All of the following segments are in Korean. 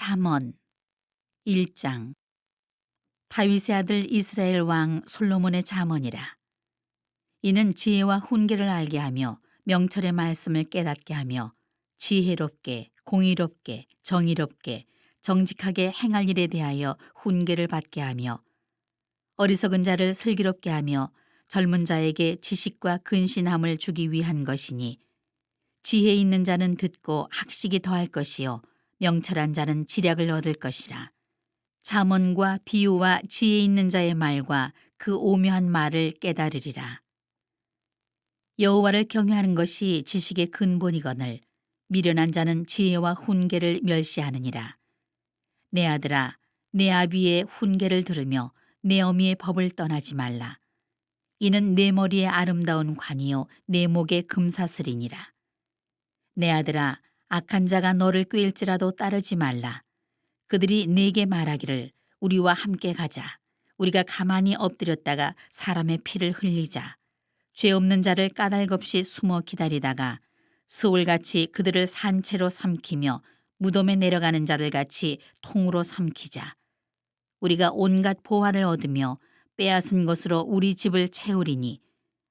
잠언 1장. 다윗의 아들 이스라엘 왕 솔로몬의 잠언이라. 이는 지혜와 훈계를 알게 하며 명철의 말씀을 깨닫게 하며 지혜롭게 공의롭게 정의롭게 정직하게 행할 일에 대하여 훈계를 받게 하며 어리석은 자를 슬기롭게 하며 젊은 자에게 지식과 근신함을 주기 위한 것이니, 지혜 있는 자는 듣고 학식이 더할 것이요 명철한 자는 지략을 얻을 것이라. 잠언과 비유와 지혜 있는 자의 말과 그 오묘한 말을 깨달으리라. 여호와를 경외하는 것이 지식의 근본이거늘 미련한 자는 지혜와 훈계를 멸시하느니라. 내 아들아, 내 아비의 훈계를 들으며 내 어미의 법을 떠나지 말라. 이는 내 머리에 아름다운 관이요 내 목에 금사슬이니라. 내 아들아, 악한 자가 너를 꾀일지라도 따르지 말라. 그들이 네게 말하기를 우리와 함께 가자. 우리가 가만히 엎드렸다가 사람의 피를 흘리자. 죄 없는 자를 까닭없이 숨어 기다리다가 스올같이 그들을 산채로 삼키며 무덤에 내려가는 자를 같이 통으로 삼키자. 우리가 온갖 보화를 얻으며 빼앗은 것으로 우리 집을 채우리니,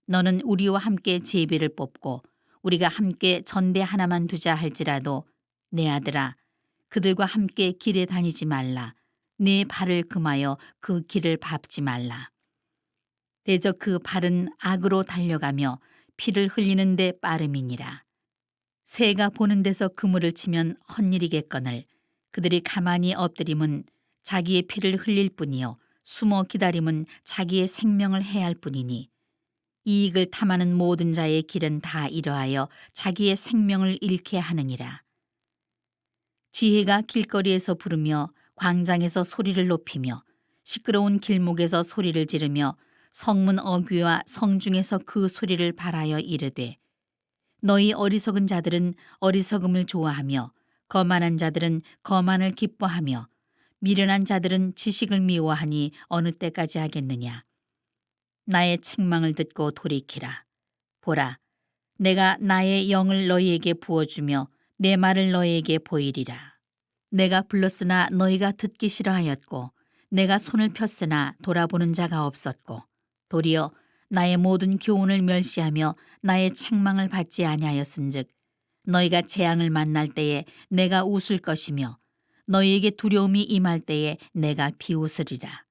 너는 우리와 함께 제비를 뽑고 우리가 함께 전대 하나만 두자 할지라도 내 아들아, 그들과 함께 길에 다니지 말라. 네 발을 금하여 그 길을 밟지 말라. 대저 그 발은 악으로 달려가며 피를 흘리는 데 빠름이니라. 새가 보는 데서 그물을 치면 헛일이겠거늘 그들이 가만히 엎드림은 자기의 피를 흘릴 뿐이요 숨어 기다림은 자기의 생명을 해할 뿐이니, 이익을 탐하는 모든 자의 길은 다 이러하여 자기의 생명을 잃게 하느니라. 지혜가 길거리에서 부르며 광장에서 소리를 높이며 시끄러운 길목에서 소리를 지르며 성문 어귀와 성중에서 그 소리를 발하여 이르되, 너희 어리석은 자들은 어리석음을 좋아하며 거만한 자들은 거만을 기뻐하며 미련한 자들은 지식을 미워하니 어느 때까지 하겠느냐. 나의 책망을 듣고 돌이키라. 보라, 내가 나의 영을 너희에게 부어주며 내 말을 너희에게 보이리라. 내가 불렀으나 너희가 듣기 싫어하였고 내가 손을 폈으나 돌아보는 자가 없었고, 도리어 나의 모든 교훈을 멸시하며 나의 책망을 받지 아니하였은즉 너희가 재앙을 만날 때에 내가 웃을 것이며 너희에게 두려움이 임할 때에 내가 비웃으리라.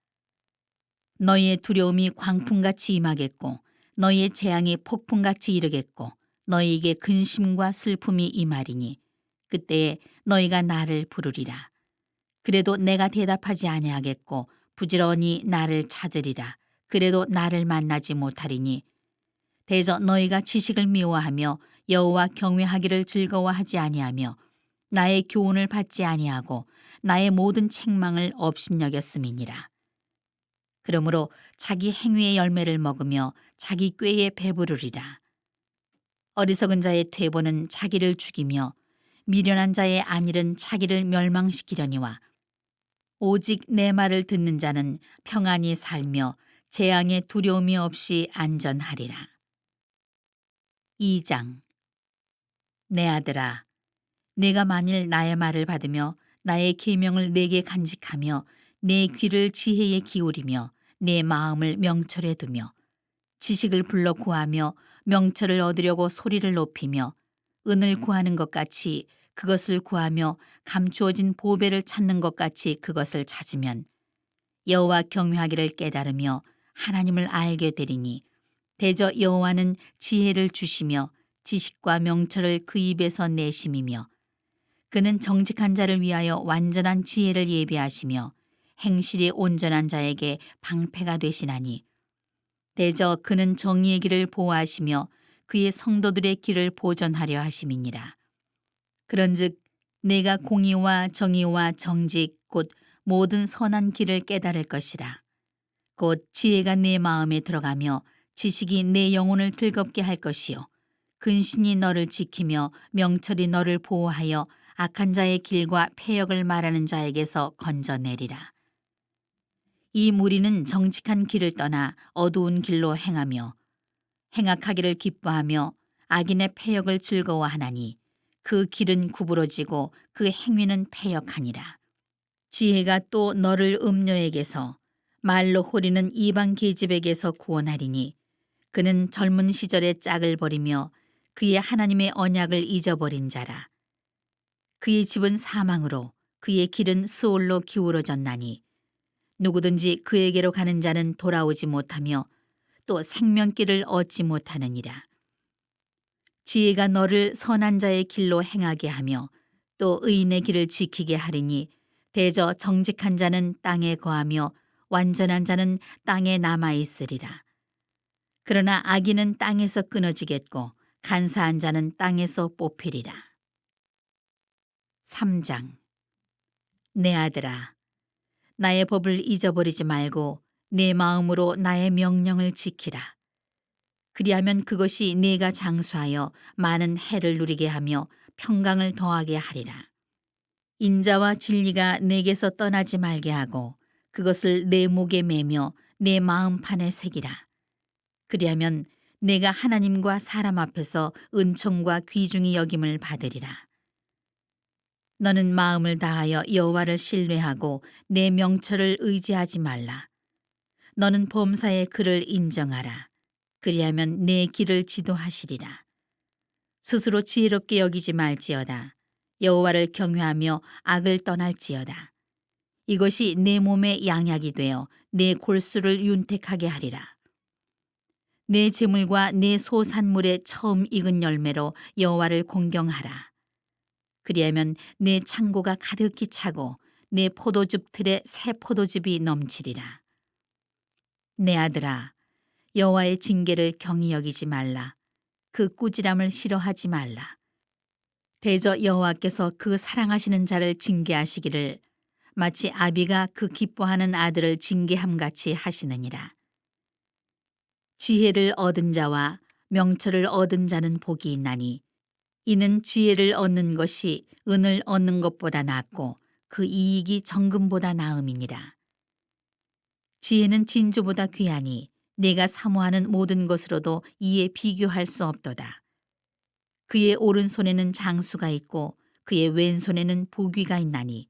너희의 두려움이 광풍같이 임하겠고 너희의 재앙이 폭풍같이 이르겠고 너희에게 근심과 슬픔이 임하리니, 그때에 너희가 나를 부르리라. 그래도 내가 대답하지 아니하겠고 부지런히 나를 찾으리라. 그래도 나를 만나지 못하리니, 대저 너희가 지식을 미워하며 여호와 경외하기를 즐거워하지 아니하며 나의 교훈을 받지 아니하고 나의 모든 책망을 업신여겼음이니라. 그러므로 자기 행위의 열매를 먹으며 자기 꾀에 배부르리라. 어리석은 자의 퇴보는 자기를 죽이며 미련한 자의 안일은 자기를 멸망시키려니와, 오직 내 말을 듣는 자는 평안히 살며 재앙의 두려움이 없이 안전하리라. 2장. 내 아들아, 내가 만일 나의 말을 받으며 나의 계명을 내게 간직하며 내 귀를 지혜에 기울이며 내 마음을 명철에 두며 지식을 불러 구하며 명철을 얻으려고 소리를 높이며 은을 구하는 것 같이 그것을 구하며 감추어진 보배를 찾는 것 같이 그것을 찾으면 여호와 경외하기를 깨달으며 하나님을 알게 되리니, 대저 여호와는 지혜를 주시며 지식과 명철을 그 입에서 내심이며 그는 정직한 자를 위하여 완전한 지혜를 예비하시며 행실이 온전한 자에게 방패가 되시나니, 대저 그는 정의의 길을 보호하시며 그의 성도들의 길을 보전하려 하심이니라. 그런즉 내가 공의와 정의와 정직 곧 모든 선한 길을 깨달을 것이라. 곧 지혜가 내 마음에 들어가며 지식이 내 영혼을 즐겁게 할 것이요 근신이 너를 지키며 명철이 너를 보호하여 악한 자의 길과 패역을 말하는 자에게서 건져내리라. 이 무리는 정직한 길을 떠나 어두운 길로 행하며 행악하기를 기뻐하며 악인의 패역을 즐거워하나니, 그 길은 구부러지고 그 행위는 패역하니라. 지혜가 또 너를 음녀에게서 말로 호리는 이방 계집에게서 구원하리니 그는 젊은 시절의 짝을 버리며 그의 하나님의 언약을 잊어버린 자라. 그의 집은 사망으로 그의 길은 스올로 기울어졌나니 누구든지 그에게로 가는 자는 돌아오지 못하며 또 생명길을 얻지 못하느니라. 지혜가 너를 선한 자의 길로 행하게 하며 또 의인의 길을 지키게 하리니 대저 정직한 자는 땅에 거하며 완전한 자는 땅에 남아 있으리라. 그러나 악인은 땅에서 끊어지겠고 간사한 자는 땅에서 뽑히리라. 3장. 내 아들아, 나의 법을 잊어버리지 말고 내 마음으로 나의 명령을 지키라. 그리하면 그것이 네가 장수하여 많은 해를 누리게 하며 평강을 더하게 하리라. 인자와 진리가 내게서 떠나지 말게 하고 그것을 내 목에 매며 내 마음판에 새기라. 그리하면 내가 하나님과 사람 앞에서 은총과 귀중히 여김을 받으리라. 너는 마음을 다하여 여호와를 신뢰하고 내 명철을 의지하지 말라. 너는 범사의 그를 인정하라. 그리하면 내 길을 지도하시리라. 스스로 지혜롭게 여기지 말지어다. 여호와를 경외하며 악을 떠날지어다. 이것이 내 몸의 양약이 되어 내 골수를 윤택하게 하리라. 내 재물과 내 소산물의 처음 익은 열매로 여호와를 공경하라. 그리하면 내 창고가 가득히 차고 내 포도즙 틀에 새 포도즙이 넘치리라. 내 아들아, 여호와의 징계를 경히 여기지 말라. 그 꾸지람을 싫어하지 말라. 대저 여호와께서 그 사랑하시는 자를 징계하시기를 마치 아비가 그 기뻐하는 아들을 징계함같이 하시느니라. 지혜를 얻은 자와 명철을 얻은 자는 복이 있나니 이는 지혜를 얻는 것이 은을 얻는 것보다 낫고 그 이익이 정금보다 나음이니라. 지혜는 진주보다 귀하니 내가 사모하는 모든 것으로도 이에 비교할 수 없도다. 그의 오른손에는 장수가 있고 그의 왼손에는 부귀가 있나니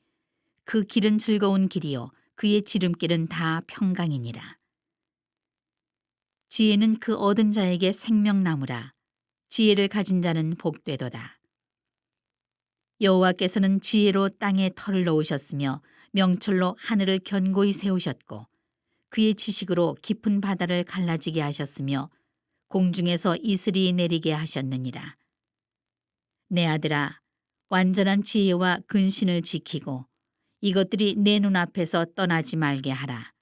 그 길은 즐거운 길이요 그의 지름길은 다 평강이니라. 지혜는 그 얻은 자에게 생명나무라. 지혜를 가진 자는 복되도다. 여호와께서는 지혜로 땅에 털을 놓으셨으며 명철로 하늘을 견고히 세우셨고 그의 지식으로 깊은 바다를 갈라지게 하셨으며 공중에서 이슬이 내리게 하셨느니라. 내 아들아, 완전한 지혜와 근신을 지키고 이것들이 내 눈앞에서 떠나지 말게 하라.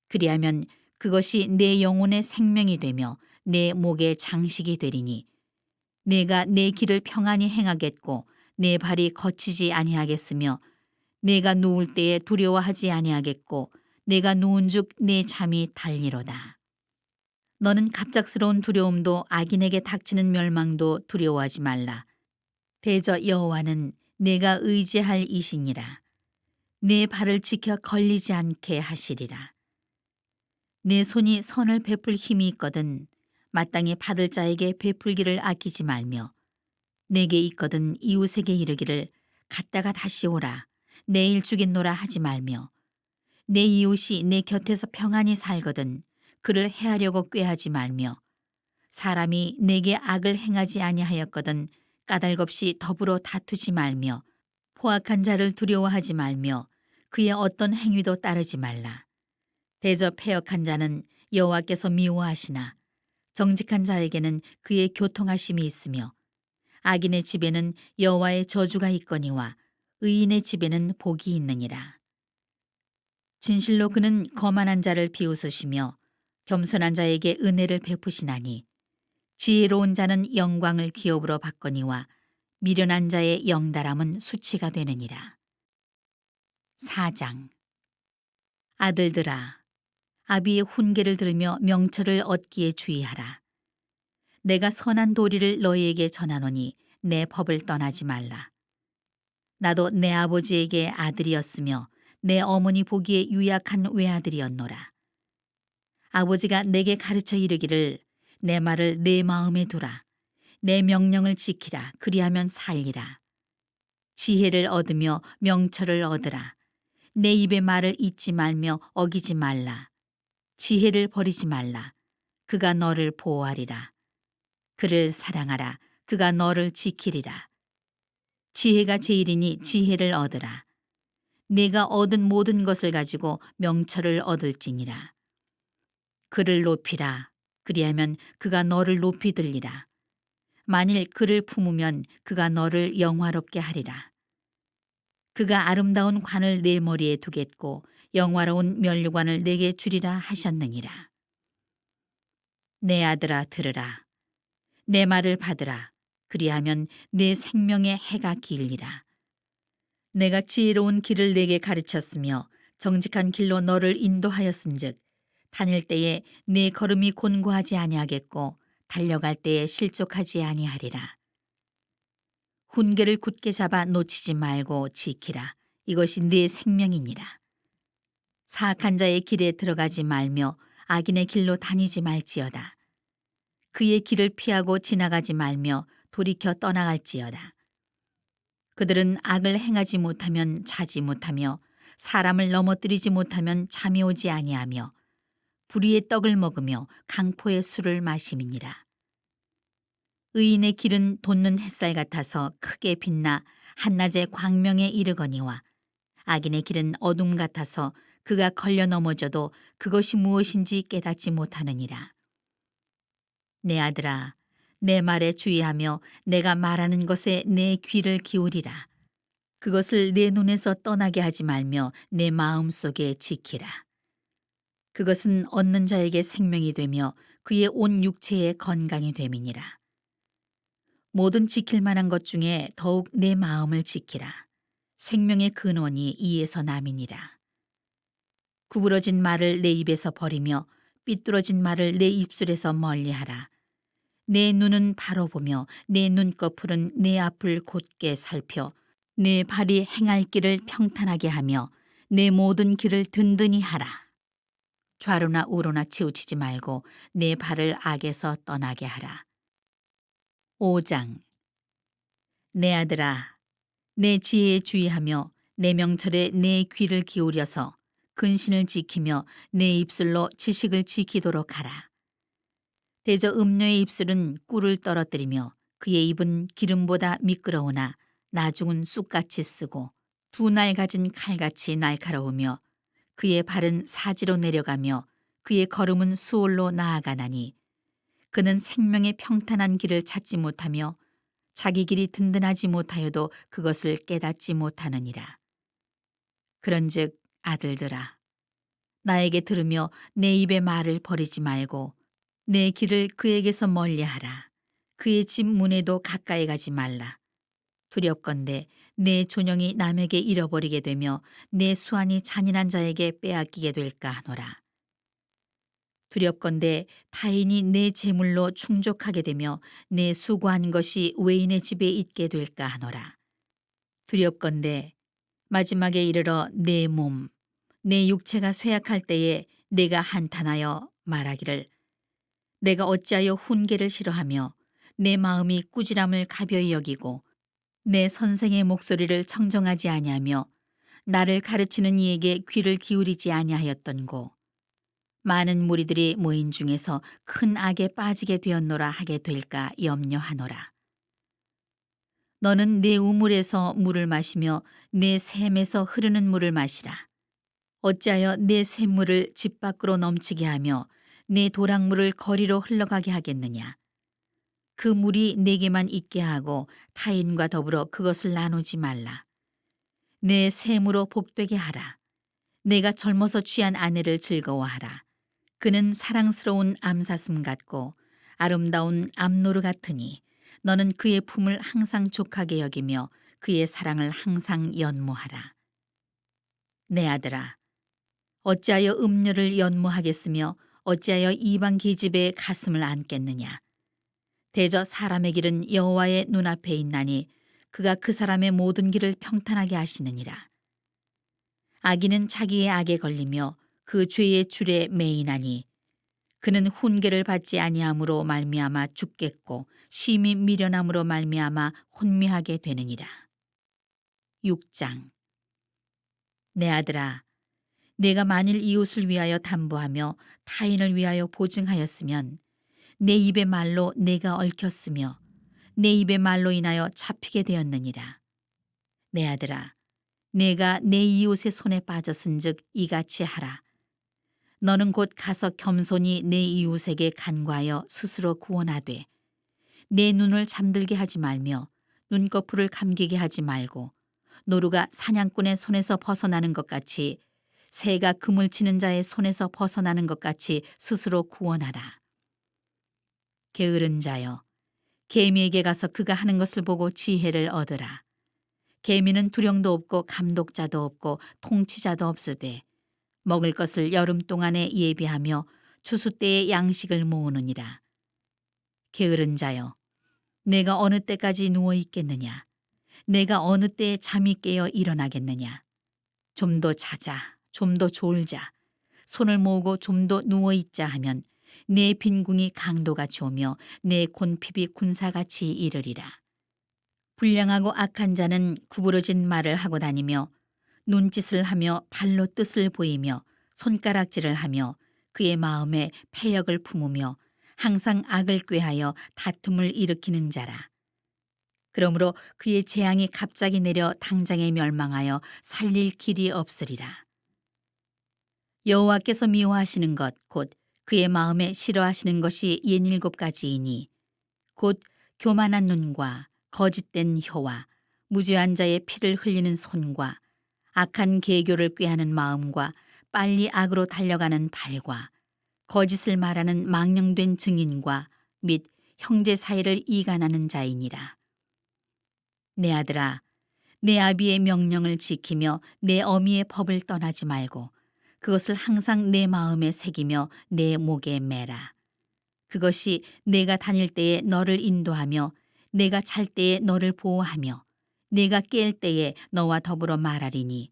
그리하면 그것이 내 영혼의 생명이 되며 내 목의 장식이 되리니 내가 내 길을 평안히 행하겠고 내 발이 거치지 아니하겠으며 내가 누울 때에 두려워하지 아니하겠고 내가 누운즉 내 잠이 달리로다. 너는 갑작스러운 두려움도 악인에게 닥치는 멸망도 두려워하지 말라. 대저 여호와는 내가 의지할 이시니라. 내 발을 지켜 걸리지 않게 하시리라. 내 손이 선을 베풀 힘이 있거든 마땅히 받을 자에게 베풀기를 아끼지 말며 내게 있거든 이웃에게 이르기를 갔다가 다시 오라 내일 주겠노라 하지 말며 내 이웃이 내 곁에서 평안히 살거든 그를 해하려고 꾀하지 말며 사람이 내게 악을 행하지 아니하였거든 까닭없이 더불어 다투지 말며 포악한 자를 두려워하지 말며 그의 어떤 행위도 따르지 말라. 대저 패역한 자는 여호와께서 미워하시나 정직한 자에게는 그의 교통하심이 있으며 악인의 집에는 여호와의 저주가 있거니와 의인의 집에는 복이 있느니라. 진실로 그는 거만한 자를 비웃으시며 겸손한 자에게 은혜를 베푸시나니 지혜로운 자는 영광을 기업으로 받거니와 미련한 자의 영달함은 수치가 되느니라. 4장. 아들들아, 아비의 훈계를 들으며 명철을 얻기에 주의하라. 내가 선한 도리를 너희에게 전하노니 내 법을 떠나지 말라. 나도 내 아버지에게 아들이었으며 내 어머니 보기에 유약한 외아들이었노라. 아버지가 내게 가르쳐 이르기를 내 말을 내 마음에 두라. 내 명령을 지키라. 그리하면 살리라. 지혜를 얻으며 명철을 얻으라. 내 입의 말을 잊지 말며 어기지 말라. 지혜를 버리지 말라. 그가 너를 보호하리라. 그를 사랑하라. 그가 너를 지키리라. 지혜가 제일이니 지혜를 얻으라. 내가 얻은 모든 것을 가지고 명철을 얻을지니라. 그를 높이라. 그리하면 그가 너를 높이 들리라. 만일 그를 품으면 그가 너를 영화롭게 하리라. 그가 아름다운 관을 내 머리에 두겠고 영화로운 면류관을 내게 주리라 하셨느니라. 내 아들아 들으라. 내 말을 받으라. 그리하면 내 생명의 해가 길리라. 내가 지혜로운 길을 내게 가르쳤으며 정직한 길로 너를 인도하였은즉 다닐 때에 네 걸음이 곤고하지 아니하겠고 달려갈 때에 실족하지 아니하리라. 훈계를 굳게 잡아 놓치지 말고 지키라. 이것이 네 생명이니라. 사악한 자의 길에 들어가지 말며 악인의 길로 다니지 말지어다. 그의 길을 피하고 지나가지 말며 돌이켜 떠나갈지어다. 그들은 악을 행하지 못하면 자지 못하며 사람을 넘어뜨리지 못하면 잠이 오지 아니하며 불의의 떡을 먹으며 강포의 술을 마심이니라. 의인의 길은 돋는 햇살 같아서 크게 빛나 한낮의 광명에 이르거니와 악인의 길은 어둠 같아서 그가 걸려 넘어져도 그것이 무엇인지 깨닫지 못하느니라. 내 아들아, 내 말에 주의하며 내가 말하는 것에 내 귀를 기울이라. 그것을 내 눈에서 떠나게 하지 말며 내 마음속에 지키라. 그것은 얻는 자에게 생명이 되며 그의 온 육체에 건강이 됨이니라. 모든 지킬 만한 것 중에 더욱 내 마음을 지키라. 생명의 근원이 이에서 남이니라. 구부러진 말을 내 입에서 버리며 삐뚤어진 말을 내 입술에서 멀리하라. 내 눈은 바로 보며 내 눈꺼풀은 내 앞을 곧게 살펴 내 발이 행할 길을 평탄하게 하며 내 모든 길을 든든히 하라. 좌로나 우로나 치우치지 말고 내 발을 악에서 떠나게 하라. 5장. 내 아들아, 내 지혜에 주의하며 내 명철에 내 귀를 기울여서 근신을 지키며 내 입술로 지식을 지키도록 하라. 대저 음녀의 입술은 꿀을 떨어뜨리며 그의 입은 기름보다 미끄러우나 나중은 쑥같이 쓰고 두 날 가진 칼같이 날카로우며 그의 발은 사지로 내려가며 그의 걸음은 수월로 나아가나니 그는 생명의 평탄한 길을 찾지 못하며 자기 길이 든든하지 못하여도 그것을 깨닫지 못하느니라. 그런즉 아들들아, 나에게 들으며 내 입의 말을 버리지 말고 내 길을 그에게서 멀리하라. 그의 집 문에도 가까이 가지 말라. 두렵건대 내 존영이 남에게 잃어버리게 되며 내 수완이 잔인한 자에게 빼앗기게 될까 하노라. 두렵건대 타인이 내 재물로 충족하게 되며 내 수고한 것이 외인의 집에 있게 될까 하노라. 두렵건대 마지막에 이르러 내 몸, 내 육체가 쇠약할 때에 내가 한탄하여 말하기를 내가 어찌하여 훈계를 싫어하며 내 마음이 꾸지람을 가벼이 여기고 내 선생의 목소리를 청정하지 아니하며 나를 가르치는 이에게 귀를 기울이지 아니하였던고. 많은 무리들이 모인 중에서 큰 악에 빠지게 되었노라 하게 될까 염려하노라. 너는 내 우물에서 물을 마시며 내 샘에서 흐르는 물을 마시라. 어찌하여 내 샘물을 집 밖으로 넘치게 하며 내 도랑물을 거리로 흘러가게 하겠느냐. 그 물이 내게만 있게 하고 타인과 더불어 그것을 나누지 말라. 내 샘으로 복되게 하라. 내가 젊어서 취한 아내를 즐거워하라. 그는 사랑스러운 암사슴 같고 아름다운 암노루 같으니 너는 그의 품을 항상 족하게 여기며 그의 사랑을 항상 연모하라. 내 아들아, 어찌하여 음녀를 연모하겠으며 어찌하여 이방 계집의 가슴을 안겠느냐. 대저 사람의 길은 여호와의 눈앞에 있나니 그가 그 사람의 모든 길을 평탄하게 하시느니라. 악인은 자기의 악에 걸리며 그 죄의 줄에 매이나니 그는 훈계를 받지 아니함으로 말미암아 죽겠고 심히 미련함으로 말미암아 혼미하게 되느니라. 6장. 내 아들아, 내가 만일 이웃을 위하여 담보하며 타인을 위하여 보증하였으면 내 입의 말로 내가 얽혔으며 내 입의 말로 인하여 잡히게 되었느니라. 내 아들아, 내가 내 이웃의 손에 빠졌은즉 이같이 하라. 너는 곧 가서 겸손히 내 이웃에게 간과하여 스스로 구원하되 내 눈을 잠들게 하지 말며 눈꺼풀을 감기게 하지 말고 노루가 사냥꾼의 손에서 벗어나는 것 같이 새가 그물 치는 자의 손에서 벗어나는 것 같이 스스로 구원하라. 게으른 자여, 개미에게 가서 그가 하는 것을 보고 지혜를 얻으라. 개미는 두령도 없고 감독자도 없고 통치자도 없으되 먹을 것을 여름 동안에 예비하며 추수 때에 양식을 모으느니라. 게으른 자여, 내가 어느 때까지 누워 있겠느냐? 내가 어느 때에 잠이 깨어 일어나겠느냐? 좀 더 자자, 좀 더 졸자, 손을 모으고 좀 더 누워 있자 하면 내 빈궁이 강도같이 오며 내 곤핍이 군사같이 이르리라. 불량하고 악한 자는 구부러진 말을 하고 다니며 눈짓을 하며 발로 뜻을 보이며 손가락질을 하며 그의 마음에 패역을 품으며 항상 악을 꾀하여 다툼을 일으키는 자라. 그러므로 그의 재앙이 갑자기 내려 당장에 멸망하여 살릴 길이 없으리라. 여호와께서 미워하시는 것 곧 그의 마음에 싫어하시는 것이 67가지이니 곧 교만한 눈과 거짓된 혀와 무죄한 자의 피를 흘리는 손과 악한 계교를 꾀하는 마음과 빨리 악으로 달려가는 발과 거짓을 말하는 망령된 증인과 및 형제 사이를 이간하는 자이니라. 내 아들아, 내 아비의 명령을 지키며 내 어미의 법을 떠나지 말고 그것을 항상 내 마음에 새기며 내 목에 매라. 그것이 내가 다닐 때에 너를 인도하며 내가 잘 때에 너를 보호하며 내가 깰 때에 너와 더불어 말하리니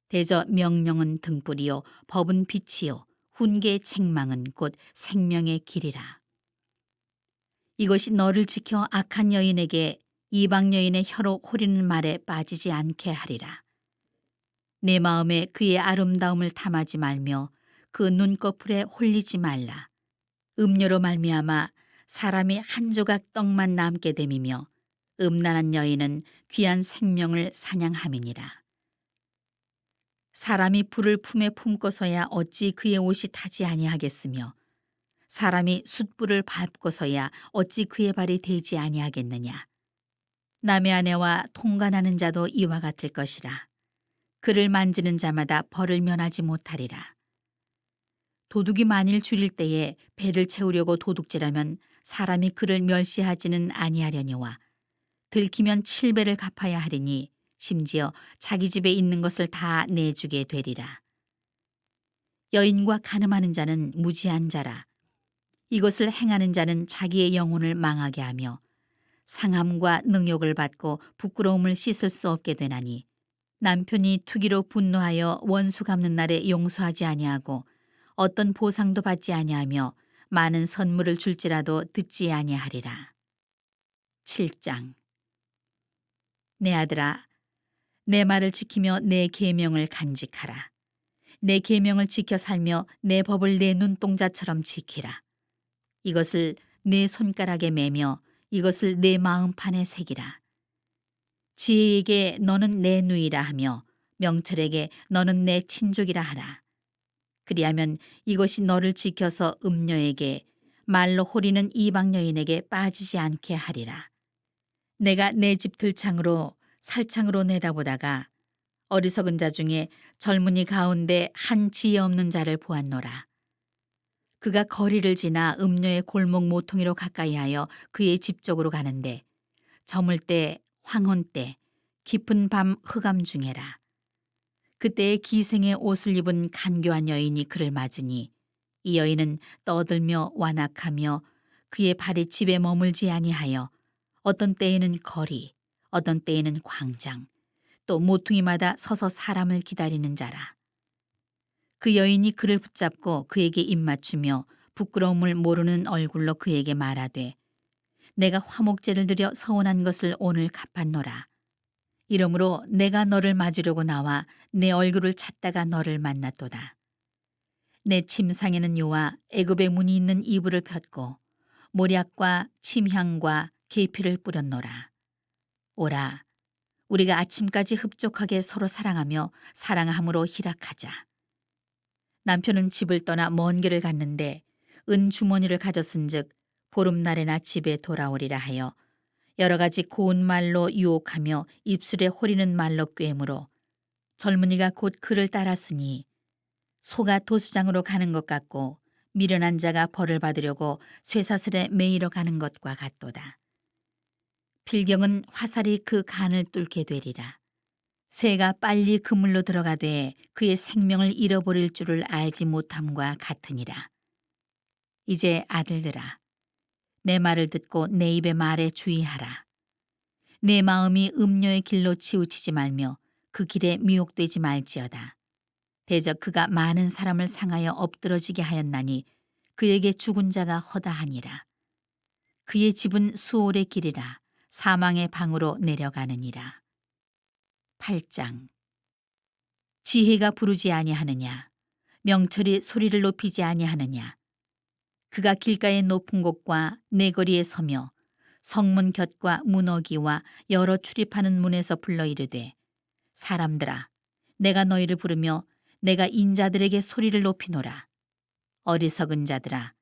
대저 명령은 등불이요 법은 빛이요 훈계의 책망은 곧 생명의 길이라. 이것이 너를 지켜 악한 여인에게 이방 여인의 혀로 호리는 말에 빠지지 않게 하리라. 내 마음에 그의 아름다움을 탐하지 말며 그 눈꺼풀에 홀리지 말라. 음료로 말미암아 사람이 한 조각 떡만 남게 됨이며 음란한 여인은 귀한 생명을 사냥함이니라. 사람이 불을 품에 품고서야 어찌 그의 옷이 타지 아니하겠으며 사람이 숯불을 밟고서야 어찌 그의 발이 되지 아니하겠느냐. 남의 아내와 통간하는 자도 이와 같을 것이라. 그를 만지는 자마다 벌을 면하지 못하리라. 도둑이 만일 줄일 때에 배를 채우려고 도둑질하면 사람이 그를 멸시하지는 아니하려니와 들키면 7배를 갚아야 하리니 심지어 자기 집에 있는 것을 다 내주게 되리라. 여인과 간음하는 자는 무지한 자라. 이것을 행하는 자는 자기의 영혼을 망하게 하며 상함과 능욕을 받고 부끄러움을 씻을 수 없게 되나니 남편이 투기로 분노하여 원수 갚는 날에 용서하지 아니하고 어떤 보상도 받지 아니하며 많은 선물을 줄지라도 듣지 아니하리라. 7장. 내 아들아, 내 말을 지키며 내 계명을 간직하라. 내 계명을 지켜 살며 내 법을 내 눈동자처럼 지키라. 이것을 내 손가락에 매며 이것을 내 마음판에 새기라. 지혜에게 너는 내 누이라 하며 명철에게 너는 내 친족이라 하라. 그리하면 이것이 너를 지켜서 음녀에게 말로 호리는 이방 여인에게 빠지지 않게 하리라. 내가 내 집 들창으로 살창으로 내다보다가 어리석은 자 중에 젊은이 가운데 한 지혜 없는 자를 보았노라. 그가 거리를 지나 음녀의 골목 모퉁이로 가까이하여 그의 집 쪽으로 가는데 저물 때 황혼 때 깊은 밤 흑암 중에라. 그때에 기생의 옷을 입은 간교한 여인이 그를 맞으니 이 여인은 떠들며 완악하며 그의 발이 집에 머물지 아니하여 어떤 때에는 거리, 어떤 때에는 광장, 또 모퉁이마다 서서 사람을 기다리는 자라. 그 여인이 그를 붙잡고 그에게 입맞추며 부끄러움을 모르는 얼굴로 그에게 말하되 내가 화목제를 드려 서원한 것을 오늘 갚았노라. 이러므로 내가 너를 맞으려고 나와 내 얼굴을 찾다가 너를 만났도다. 내 침상에는 요와 애굽의 문이 있는 이불을 폈고 모략과 침향과 계피를 뿌렸노라. 오라, 우리가 아침까지 흡족하게 서로 사랑하며 사랑함으로 희락하자. 남편은 집을 떠나 먼 길을 갔는데 은 주머니를 가졌은즉 보름날에나 집에 돌아오리라 하여 여러 가지 고운 말로 유혹하며 입술에 호리는 말로 꿰므로 젊은이가 곧 그를 따랐으니 소가 도수장으로 가는 것 같고 미련한 자가 벌을 받으려고 쇠사슬에 매이러 가는 것과 같도다. 필경은 화살이 그 간을 뚫게 되리라. 새가 빨리 그물로 들어가되 그의 생명을 잃어버릴 줄을 알지 못함과 같으니라. 이제 아들들아, 내 말을 듣고 내 입의 말에 주의하라. 내 마음이 음료의 길로 치우치지 말며 그 길에 미혹되지 말지어다. 대적 그가 많은 사람을 상하여 엎드러지게 하였나니 그에게 죽은 자가 허다하니라. 그의 집은 수올의 길이라 사망의 방으로 내려가느니라. 8장. 지혜가 부르지 아니하느냐, 명철이 소리를 높이지 아니하느냐. 그가 길가의 높은 곳과 내거리에 서며 성문 곁과 문어기와 여러 출입하는 문에서 불러 이르되, 사람들아, 내가 너희를 부르며 내가 인자들에게 소리를 높이노라. 어리석은 자들아,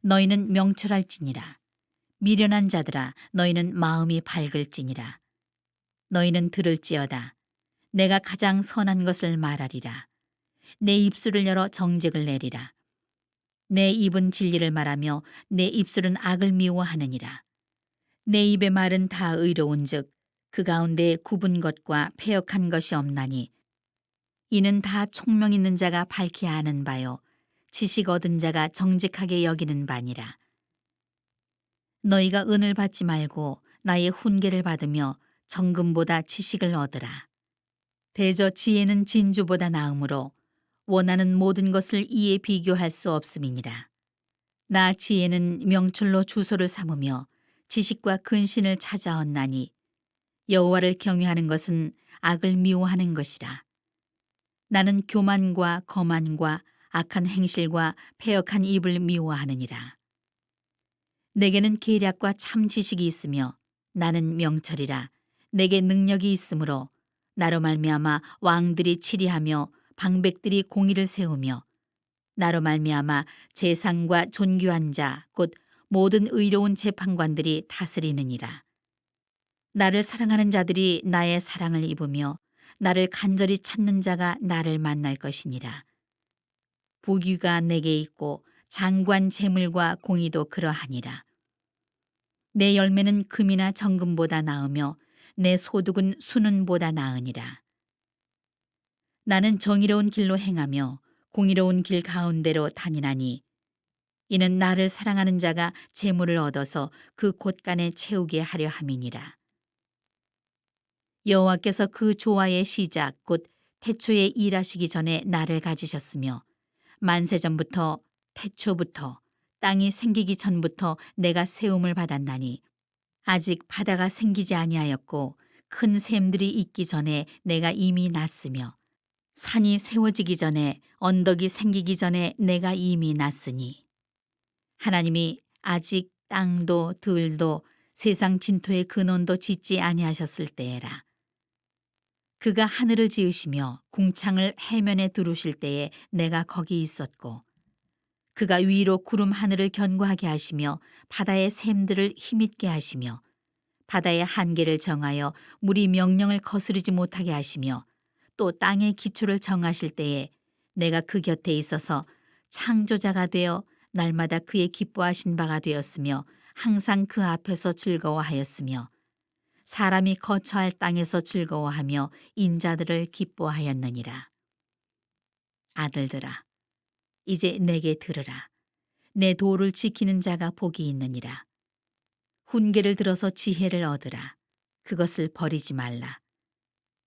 너희는 명철할지니라. 미련한 자들아, 너희는 마음이 밝을지니라. 너희는 들을지어다. 내가 가장 선한 것을 말하리라. 내 입술을 열어 정직을 내리라. 내 입은 진리를 말하며 내 입술은 악을 미워하느니라. 내 입의 말은 다 의로운즉 그 가운데 굽은 것과 패역한 것이 없나니 이는 다 총명 있는 자가 밝히 아는 바요 지식 얻은 자가 정직하게 여기는 바니라. 너희가 은을 받지 말고 나의 훈계를 받으며 정금보다 지식을 얻으라. 대저 지혜는 진주보다 나으므로 원하는 모든 것을 이에 비교할 수 없음이니라. 나 지혜는 명철로 주소를 삼으며 지식과 근신을 찾아왔나니 여호와를 경외하는 것은 악을 미워하는 것이라. 나는 교만과 거만과 악한 행실과 패역한 입을 미워하느니라. 내게는 계략과 참 지식이 있으며 나는 명철이라. 내게 능력이 있으므로 나로 말미암아 왕들이 치리하며 방백들이 공의를 세우며 나로 말미암아 재상과 존귀한 자 곧 모든 의로운 재판관들이 다스리느니라. 나를 사랑하는 자들이 나의 사랑을 입으며 나를 간절히 찾는 자가 나를 만날 것이니라. 부귀가 내게 있고 장관 재물과 공의도 그러하니라. 내 열매는 금이나 정금보다 나으며 내 소득은 수는보다 나으니라. 나는 정의로운 길로 행하며 공의로운 길 가운데로 다니나니 이는 나를 사랑하는 자가 재물을 얻어서 그 곳간에 채우게 하려 함이니라. 여호와께서 그 조화의 시작 곧 태초에 일하시기 전에 나를 가지셨으며 만세전부터 태초부터 땅이 생기기 전부터 내가 세움을 받았나니 아직 바다가 생기지 아니하였고 큰 샘들이 있기 전에 내가 이미 났으며 산이 세워지기 전에 언덕이 생기기 전에 내가 이미 났으니 하나님이 아직 땅도 들도 세상 진토의 근원도 짓지 아니하셨을 때에라. 그가 하늘을 지으시며 궁창을 해면에 두르실 때에 내가 거기 있었고 그가 위로 구름 하늘을 견고하게 하시며 바다의 샘들을 힘있게 하시며 바다의 한계를 정하여 물이 명령을 거스르지 못하게 하시며 또 땅의 기초를 정하실 때에 내가 그 곁에 있어서 창조자가 되어 날마다 그의 기뻐하신 바가 되었으며 항상 그 앞에서 즐거워하였으며 사람이 거처할 땅에서 즐거워하며 인자들을 기뻐하였느니라. 아들들아, 이제 내게 들으라. 내 도를 지키는 자가 복이 있느니라. 훈계를 들어서 지혜를 얻으라. 그것을 버리지 말라.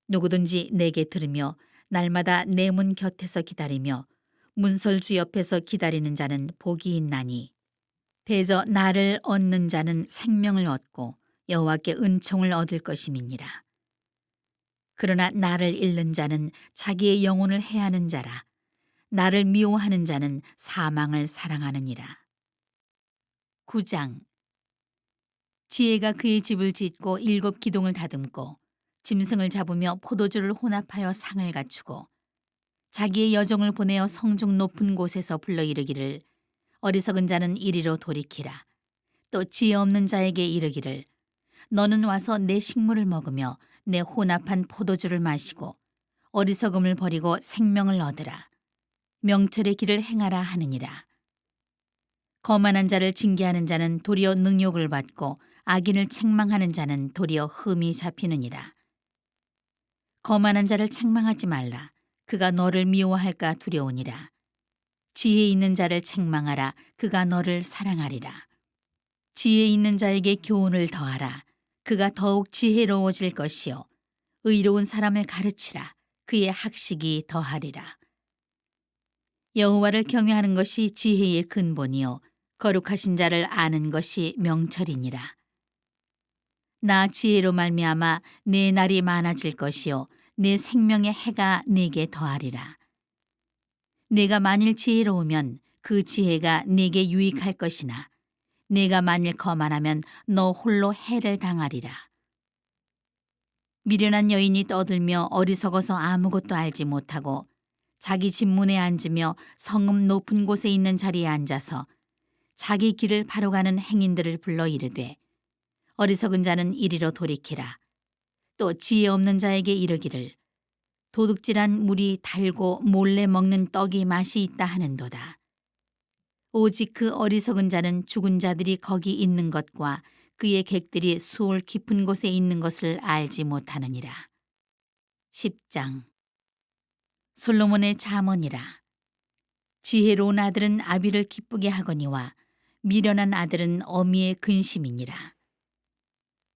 누구든지 내게 들으며 날마다 내 문 곁에서 기다리며 문설주 옆에서 기다리는 자는 복이 있나니 대저 나를 얻는 자는 생명을 얻고 여호와께 은총을 얻을 것임이니라. 그러나 나를 잃는 자는 자기의 영혼을 해하는 자라. 나를 미워하는 자는 사망을 사랑하느니라. 9장. 지혜가 그의 집을 짓고 7 기둥을 다듬고 짐승을 잡으며 포도주를 혼합하여 상을 갖추고 자기의 여종을 보내어 성중 높은 곳에서 불러 이르기를 어리석은 자는 이리로 돌이키라. 또 지혜 없는 자에게 이르기를 너는 와서 내 식물을 먹으며 내 혼합한 포도주를 마시고 어리석음을 버리고 생명을 얻으라. 명철의 길을 행하라 하느니라. 거만한 자를 징계하는 자는 도리어 능욕을 받고 악인을 책망하는 자는 도리어 흠이 잡히느니라. 거만한 자를 책망하지 말라. 그가 너를 미워할까 두려우니라. 지혜 있는 자를 책망하라. 그가 너를 사랑하리라. 지혜 있는 자에게 교훈을 더하라. 그가 더욱 지혜로워질 것이요 의로운 사람을 가르치라. 그의 학식이 더하리라. 여호와를 경외하는 것이 지혜의 근본이요 거룩하신 자를 아는 것이 명철이니라. 나 지혜로 말미암아 내 날이 많아질 것이요 내 생명의 해가 내게 더하리라. 내가 만일 지혜로우면 그 지혜가 내게 유익할 것이나 내가 만일 거만하면 너 홀로 해를 당하리라. 미련한 여인이 떠들며 어리석어서 아무것도 알지 못하고 자기 집 문에 앉으며 성읍 높은 곳에 있는 자리에 앉아서 자기 길을 바로 가는 행인들을 불러 이르되 어리석은 자는 이리로 돌이키라. 또 지혜 없는 자에게 이르기를 도둑질한 물이 달고 몰래 먹는 떡이 맛이 있다 하는도다. 오직 그 어리석은 자는 죽은 자들이 거기 있는 것과 그의 객들이 수올 깊은 곳에 있는 것을 알지 못하느니라. 10장. 솔로몬의 잠언이라. 지혜로운 아들은 아비를 기쁘게 하거니와 미련한 아들은 어미의 근심이니라.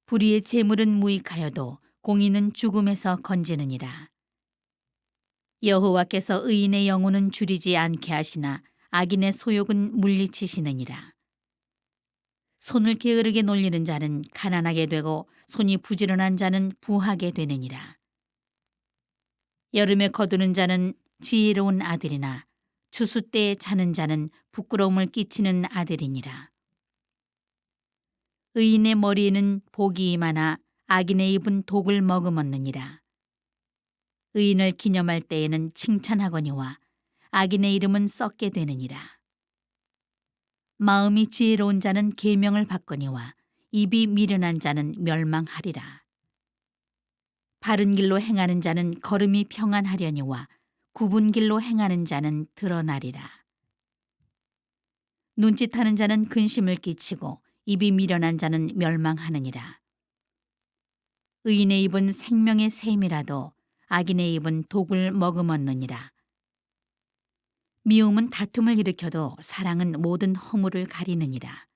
불의의 재물은 무익하여도 공의는 죽음에서 건지느니라. 여호와께서 의인의 영혼은 줄이지 않게 하시나 악인의 소욕은 물리치시느니라. 손을 게으르게 놀리는 자는 가난하게 되고 손이 부지런한 자는 부하게 되느니라. 여름에 거두는 자는 지혜로운 아들이나 추수 때에 자는 자는 부끄러움을 끼치는 아들이니라. 의인의 머리에는 복이 임하나 악인의 입은 독을 머금었느니라. 의인을 기념할 때에는 칭찬하거니와 악인의 이름은 썩게 되느니라. 마음이 지혜로운 자는 계명을 받거니와 입이 미련한 자는 멸망하리라. 바른 길로 행하는 자는 걸음이 평안하려니와 굽은 길로 행하는 자는 드러나리라. 눈짓하는 자는 근심을 끼치고 입이 미련한 자는 멸망하느니라. 의인의 입은 생명의 샘이라도 악인의 입은 독을 머금었느니라. 미움은 다툼을 일으켜도 사랑은 모든 허물을 가리느니라.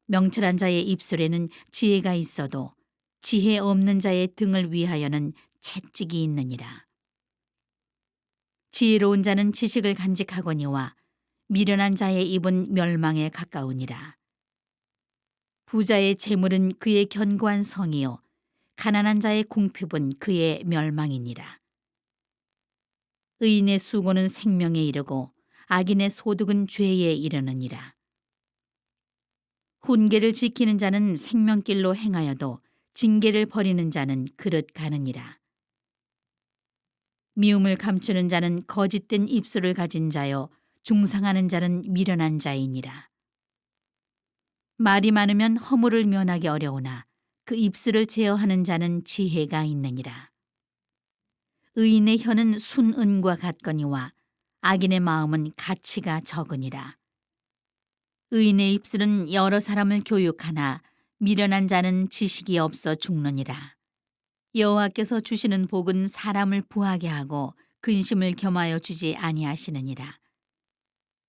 명철한 자의 입술에는 지혜가 있어도 지혜 없는 자의 등을 위하여는 채찍이 있느니라. 지혜로운 자는 지식을 간직하거니와 미련한 자의 입은 멸망에 가까우니라. 부자의 재물은 그의 견고한 성이요 가난한 자의 궁핍은 그의 멸망이니라. 의인의 수고는 생명에 이르고 악인의 소득은 죄에 이르느니라. 훈계를 지키는 자는 생명길로 행하여도 징계를 버리는 자는 그릇 가느니라. 미움을 감추는 자는 거짓된 입술을 가진 자요 중상하는 자는 미련한 자이니라. 말이 많으면 허물을 면하기 어려우나 그 입술을 제어하는 자는 지혜가 있느니라. 의인의 혀는 순은과 같거니와 악인의 마음은 가치가 적으니라. 의인의 입술은 여러 사람을 교육하나 미련한 자는 지식이 없어 죽느니라. 여호와께서 주시는 복은 사람을 부하게 하고 근심을 겸하여 주지 아니하시느니라.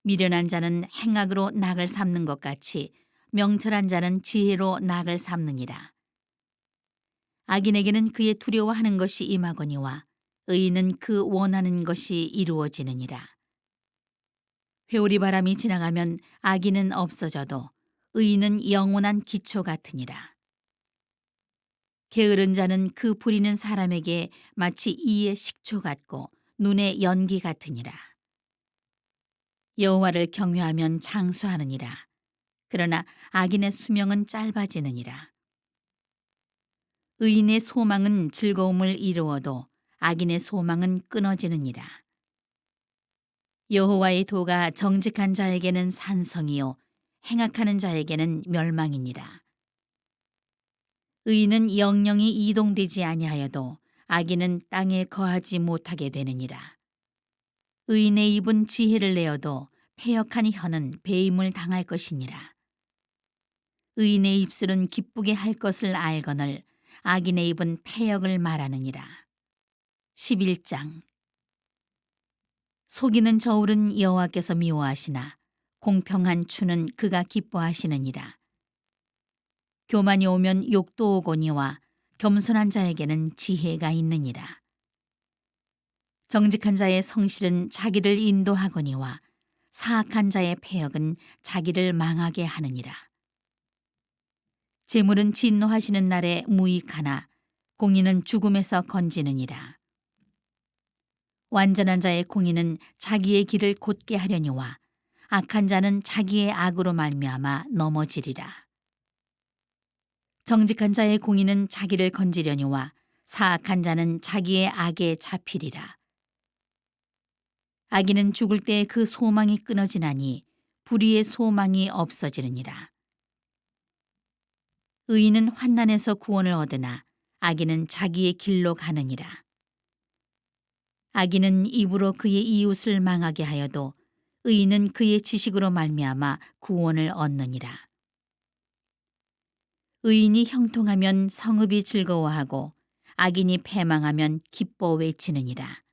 미련한 자는 행악으로 낙을 삼는 것 같이 명철한 자는 지혜로 낙을 삼느니라. 악인에게는 그의 두려워하는 것이 임하거니와 의인은 그 원하는 것이 이루어지느니라. 회오리 바람이 지나가면 악인은 없어져도 의인은 영원한 기초 같으니라. 게으른 자는 그 부리는 사람에게 마치 이의 식초 같고 눈의 연기 같으니라. 여호와를 경외하면 장수하느니라. 그러나 악인의 수명은 짧아지느니라. 의인의 소망은 즐거움을 이루어도 악인의 소망은 끊어지느니라. 여호와의 도가 정직한 자에게는 산성이요 행악하는 자에게는 멸망이니라. 의인은 영영이 이동되지 아니하여도 악인은 땅에 거하지 못하게 되느니라. 의인의 입은 지혜를 내어도 패역한 혀는 배임을 당할 것이니라. 의인의 입술은 기쁘게 할 것을 알거늘 악인의 입은 패역을 말하느니라. 11장. 속이는 저울은 여호와께서 미워하시나 공평한 추는 그가 기뻐하시느니라. 교만이 오면 욕도 오거니와 겸손한 자에게는 지혜가 있느니라. 정직한 자의 성실은 자기를 인도하거니와 사악한 자의 패역은 자기를 망하게 하느니라. 재물은 진노하시는 날에 무익하나 공의는 죽음에서 건지느니라. 완전한 자의 공의는 자기의 길을 곧게 하려니와 악한 자는 자기의 악으로 말미암아 넘어지리라. 정직한 자의 공의는 자기를 건지려니와 사악한 자는 자기의 악에 잡히리라. 악인은 죽을 때 그 소망이 끊어지나니 불의의 소망이 없어지느니라. 의인은 환난에서 구원을 얻으나 악인은 자기의 길로 가느니라. 악인은 입으로 그의 이웃을 망하게 하여도 의인은 그의 지식으로 말미암아 구원을 얻느니라. 의인이 형통하면 성읍이 즐거워하고 악인이 패망하면 기뻐 외치느니라.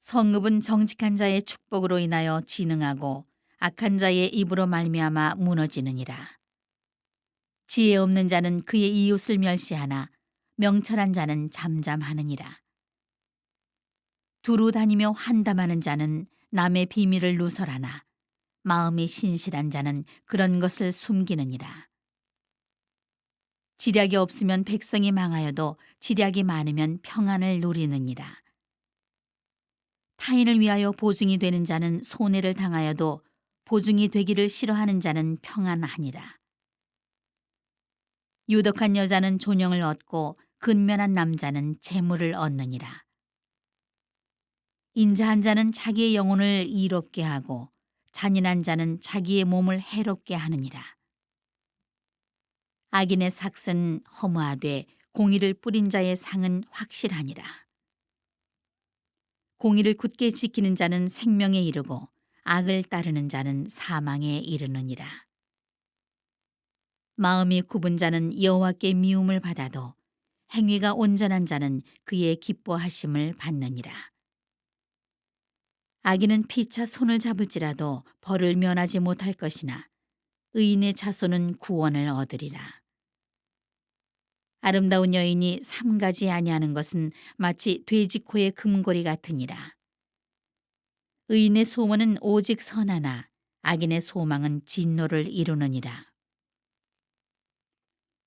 성읍은 정직한 자의 축복으로 인하여 진흥하고 악한 자의 입으로 말미암아 무너지느니라. 지혜 없는 자는 그의 이웃을 멸시하나 명철한 자는 잠잠하느니라. 두루 다니며 환담하는 자는 남의 비밀을 누설하나 마음이 신실한 자는 그런 것을 숨기느니라. 지략이 없으면 백성이 망하여도 지략이 많으면 평안을 누리느니라. 타인을 위하여 보증이 되는 자는 손해를 당하여도 보증이 되기를 싫어하는 자는 평안하니라. 유덕한 여자는 존영을 얻고 근면한 남자는 재물을 얻느니라. 인자한 자는 자기의 영혼을 이롭게 하고 잔인한 자는 자기의 몸을 해롭게 하느니라. 악인의 삭은 허무하되 공의를 뿌린 자의 상은 확실하니라. 공의를 굳게 지키는 자는 생명에 이르고 악을 따르는 자는 사망에 이르느니라. 마음이 굽은 자는 여호와께 미움을 받아도 행위가 온전한 자는 그의 기뻐하심을 받느니라. 악인은 피차 손을 잡을지라도 벌을 면하지 못할 것이나 의인의 자손은 구원을 얻으리라. 아름다운 여인이 삼가지 아니하는 것은 마치 돼지코의 금고리 같으니라. 의인의 소원은 오직 선하나 악인의 소망은 진노를 이루느니라.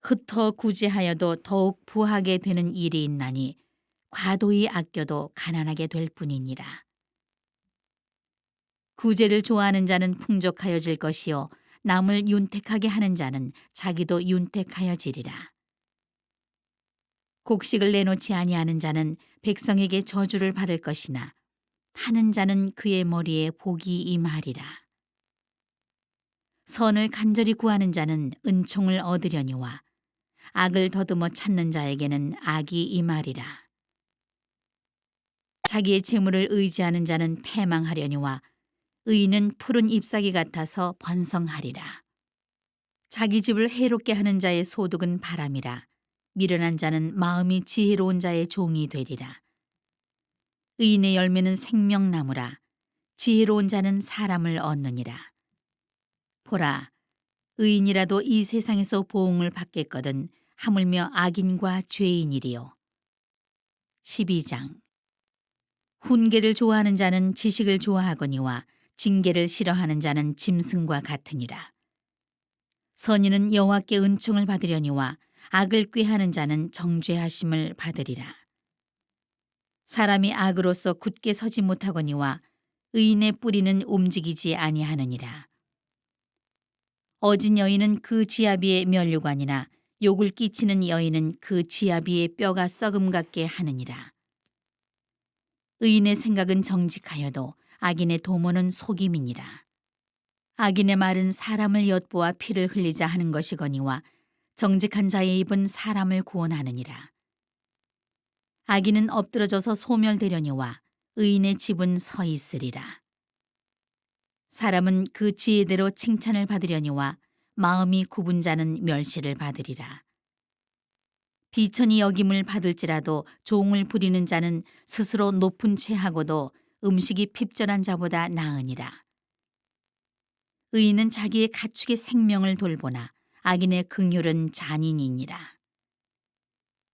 흩어 구제하여도 더욱 부하게 되는 일이 있나니 과도히 아껴도 가난하게 될 뿐이니라. 구제를 좋아하는 자는 풍족하여질 것이요 남을 윤택하게 하는 자는 자기도 윤택하여지리라. 곡식을 내놓지 아니하는 자는 백성에게 저주를 받을 것이나 파는 자는 그의 머리에 복이 임하리라. 선을 간절히 구하는 자는 은총을 얻으려니와 악을 더듬어 찾는 자에게는 악이 임하리라. 자기의 재물을 의지하는 자는 패망하려니와 의인은 푸른 잎사귀 같아서 번성하리라. 자기 집을 해롭게 하는 자의 소득은 바람이라. 미련한 자는 마음이 지혜로운 자의 종이 되리라. 의인의 열매는 생명나무라. 지혜로운 자는 사람을 얻느니라. 보라, 의인이라도 이 세상에서 보응을 받겠거든 하물며 악인과 죄인이리요. 12장. 훈계를 좋아하는 자는 지식을 좋아하거니와 징계를 싫어하는 자는 짐승과 같으니라. 선인은 여호와께 은총을 받으려니와 악을 꾀하는 자는 정죄하심을 받으리라. 사람이 악으로서 굳게 서지 못하거니와 의인의 뿌리는 움직이지 아니하느니라. 어진 여인은 그 지아비의 면류관이나 욕을 끼치는 여인은 그 지아비의 뼈가 썩음 같게 하느니라. 의인의 생각은 정직하여도 악인의 도모는 속임이니라. 악인의 말은 사람을 엿보아 피를 흘리자 하는 것이거니와 정직한 자의 입은 사람을 구원하느니라. 악인은 엎드러져서 소멸되려니와 의인의 집은 서 있으리라. 사람은 그 지혜대로 칭찬을 받으려니와 마음이 굽은 자는 멸시를 받으리라. 비천이 여김을 받을지라도 종을 부리는 자는 스스로 높은 채 하고도 음식이 핍절한 자보다 나으니라. 의인은 자기의 가축의 생명을 돌보나 악인의 긍휼은 잔인이니라.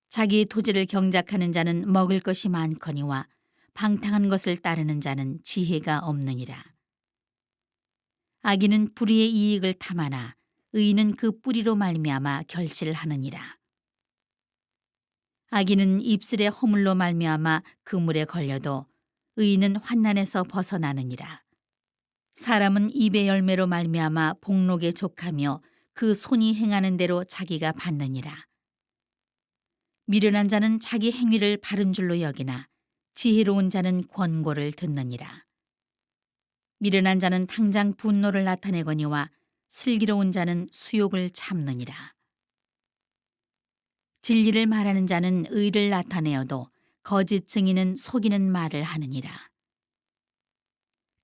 자기의 토지를 경작하는 자는 먹을 것이 많거니와 방탕한 것을 따르는 자는 지혜가 없느니라. 악인은 불의의 이익을 탐하나 의인은 그 뿌리로 말미암아 결실을 하느니라. 악인은 입술의 허물로 말미암아 그물에 걸려도 의인은 환난에서 벗어나느니라. 사람은 입의 열매로 말미암아 복록에 족하며 그 손이 행하는 대로 자기가 받느니라. 미련한 자는 자기 행위를 바른 줄로 여기나 지혜로운 자는 권고를 듣느니라. 미련한 자는 당장 분노를 나타내거니와 슬기로운 자는 수욕을 참느니라. 진리를 말하는 자는 의를 나타내어도 거짓 증인은 속이는 말을 하느니라.